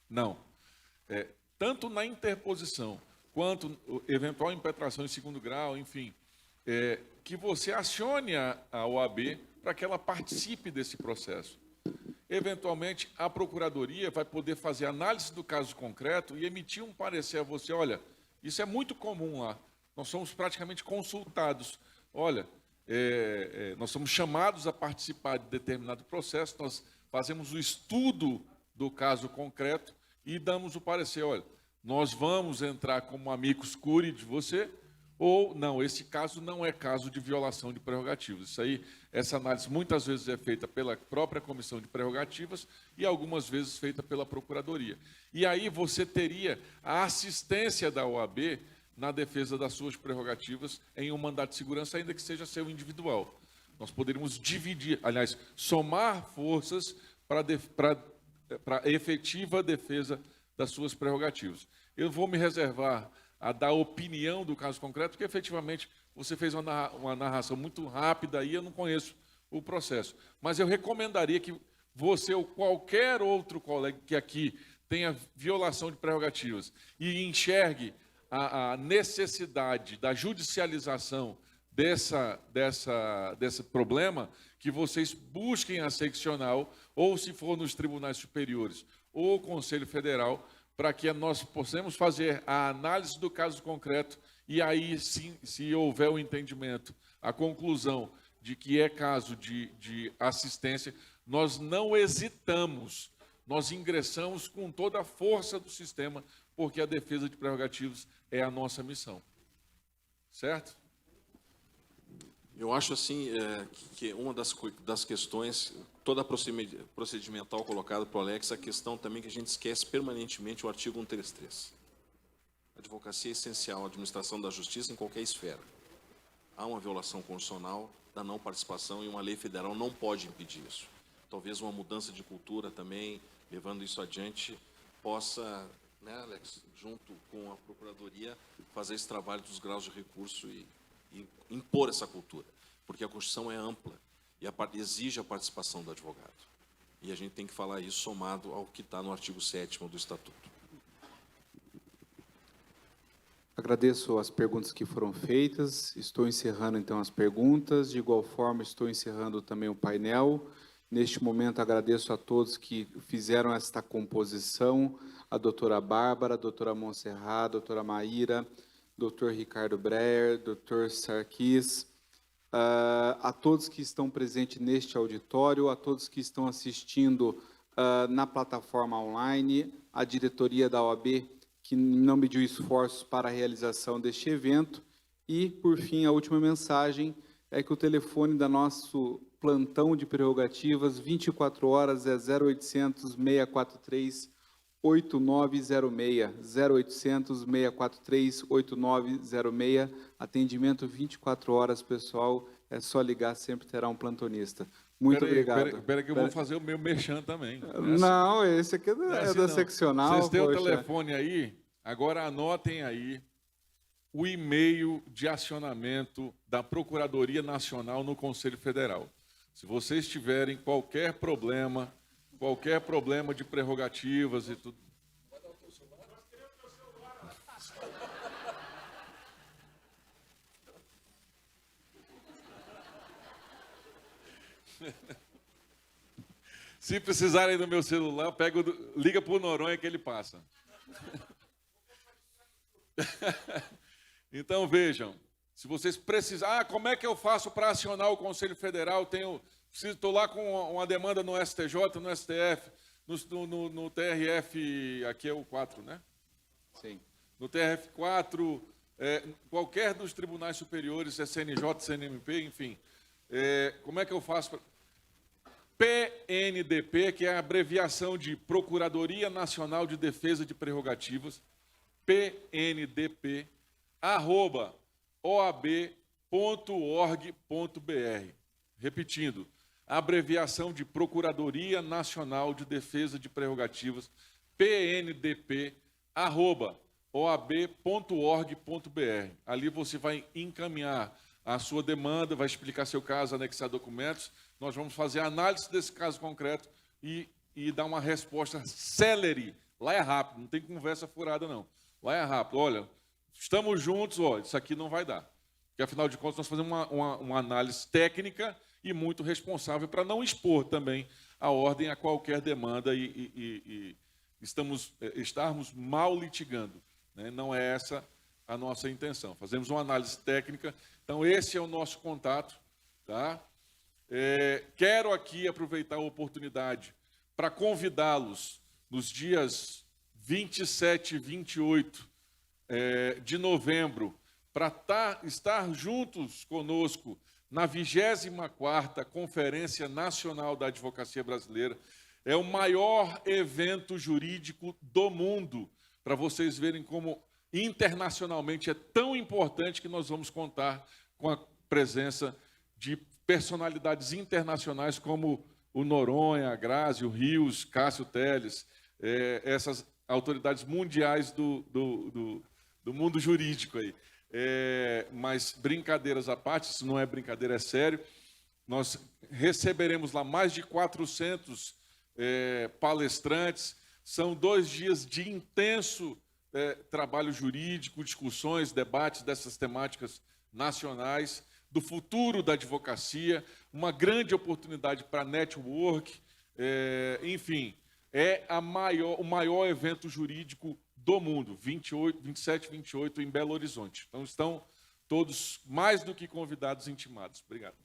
Não. Tanto na interposição quanto eventual impetração em segundo grau, enfim, que você acione a OAB para que ela participe desse processo. Eventualmente, a Procuradoria vai poder fazer análise do caso concreto e emitir um parecer a você. Olha, isso é muito comum lá. Nós somos praticamente consultados. Olha, nós somos chamados a participar de determinado processo, nós fazemos o estudo do caso concreto e damos o parecer. Olha, nós vamos entrar como amicus curiae de você, ou não, esse caso não é caso de violação de prerrogativas. Isso aí, essa análise muitas vezes é feita pela própria Comissão de Prerrogativas e algumas vezes feita pela Procuradoria. E aí você teria a assistência da OAB na defesa das suas prerrogativas em um mandado de segurança, ainda que seja seu individual. Nós poderíamos dividir, aliás, somar forças para a efetiva defesa das suas prerrogativas. Eu vou me reservar a dar opinião do caso concreto, porque efetivamente você fez uma narração muito rápida e eu não conheço o processo. Mas eu recomendaria que você ou qualquer outro colega que aqui tenha violação de prerrogativas e enxergue a necessidade da judicialização desse problema, que vocês busquem a seccional, ou se for nos tribunais superiores, ou o Conselho Federal, para que nós possamos fazer a análise do caso concreto e aí, sim, se houver o entendimento, a conclusão de que é caso de assistência, nós não hesitamos, nós ingressamos com toda a força do sistema, porque a defesa de prerrogativas é a nossa missão. Certo? Eu acho assim que uma das questões, toda procedimental colocada para o Alex, a questão também que a gente esquece permanentemente o artigo 133. A advocacia é essencial à administração da justiça em qualquer esfera. Há uma violação constitucional da não participação e uma lei federal não pode impedir isso. Talvez uma mudança de cultura também, levando isso adiante, possa, né, Alex, junto com a Procuradoria, fazer esse trabalho dos graus de recurso e impor essa cultura, porque a Constituição é ampla e exige a participação do advogado. E a gente tem que falar isso somado ao que está no artigo 7º do Estatuto. Agradeço as perguntas que foram feitas. Estou encerrando, então, as perguntas. De igual forma, estou encerrando também o painel. Neste momento, agradeço a todos que fizeram esta composição, a doutora Bárbara, a doutora Monserrat, a doutora Maíra, Dr. Ricardo Breyer, Dr. Sarkis, a todos que estão presentes neste auditório, a todos que estão assistindo na plataforma online, a diretoria da OAB, que não mediu esforços para a realização deste evento, e, por fim, a última mensagem é que o telefone da nosso plantão de prerrogativas, 24 horas, é 0800 643 8906, 0800 643 8906, atendimento 24 horas, pessoal, é só ligar, sempre terá um plantonista. Muito obrigado. Espera que eu vou fazer o meu merchan também. Não, esse aqui é da seccional. Vocês têm o telefone aí? Agora anotem aí o e-mail de acionamento da Procuradoria Nacional no Conselho Federal. Se vocês tiverem qualquer problema de prerrogativas e tudo. Se precisarem do meu celular, liga para o Noronha que ele passa. Então, vejam, se vocês precisarem... como é que eu faço para acionar o Conselho Federal? Estou lá com uma demanda no STJ, no STF, no TRF, aqui é o 4, né? Sim. No TRF4, qualquer dos tribunais superiores, CNJ, CNMP, enfim. Como é que eu faço? PNDP, que é a abreviação de Procuradoria Nacional de Defesa de Prerrogativas, PNDP, @oab.org.br. Repetindo, a abreviação de Procuradoria Nacional de Defesa de Prerrogativas, PNDP, @oab.org.br. Ali você vai encaminhar a sua demanda, vai explicar seu caso, anexar documentos. Nós vamos fazer a análise desse caso concreto e dar uma resposta célere. Lá é rápido, não tem conversa furada, não. Lá é rápido. Olha, estamos juntos, olha, isso aqui não vai dar. Porque, afinal de contas, nós fazemos uma análise técnica e muito responsável para não expor também a ordem a qualquer demanda e estarmos mal litigando, né? Não é essa a nossa intenção. Fazemos uma análise técnica, então esse é o nosso contato, tá? Quero aqui aproveitar a oportunidade para convidá-los nos dias 27 e 28 de novembro para estar juntos conosco na 24ª Conferência Nacional da Advocacia Brasileira. É o maior evento jurídico do mundo, para vocês verem como internacionalmente é tão importante que nós vamos contar com a presença de personalidades internacionais como o Noronha, a Grazi, o Rios, Cássio Teles, essas autoridades mundiais do mundo jurídico aí. Mas brincadeiras à parte, isso não é brincadeira, é sério. Nós receberemos lá mais de 400 palestrantes. São 2 dias de intenso trabalho jurídico, discussões, debates dessas temáticas nacionais, do futuro da advocacia, uma grande oportunidade para network, enfim, o maior evento jurídico do mundo, 27 e 28 em Belo Horizonte. Então, estão todos mais do que convidados e intimados. Obrigado.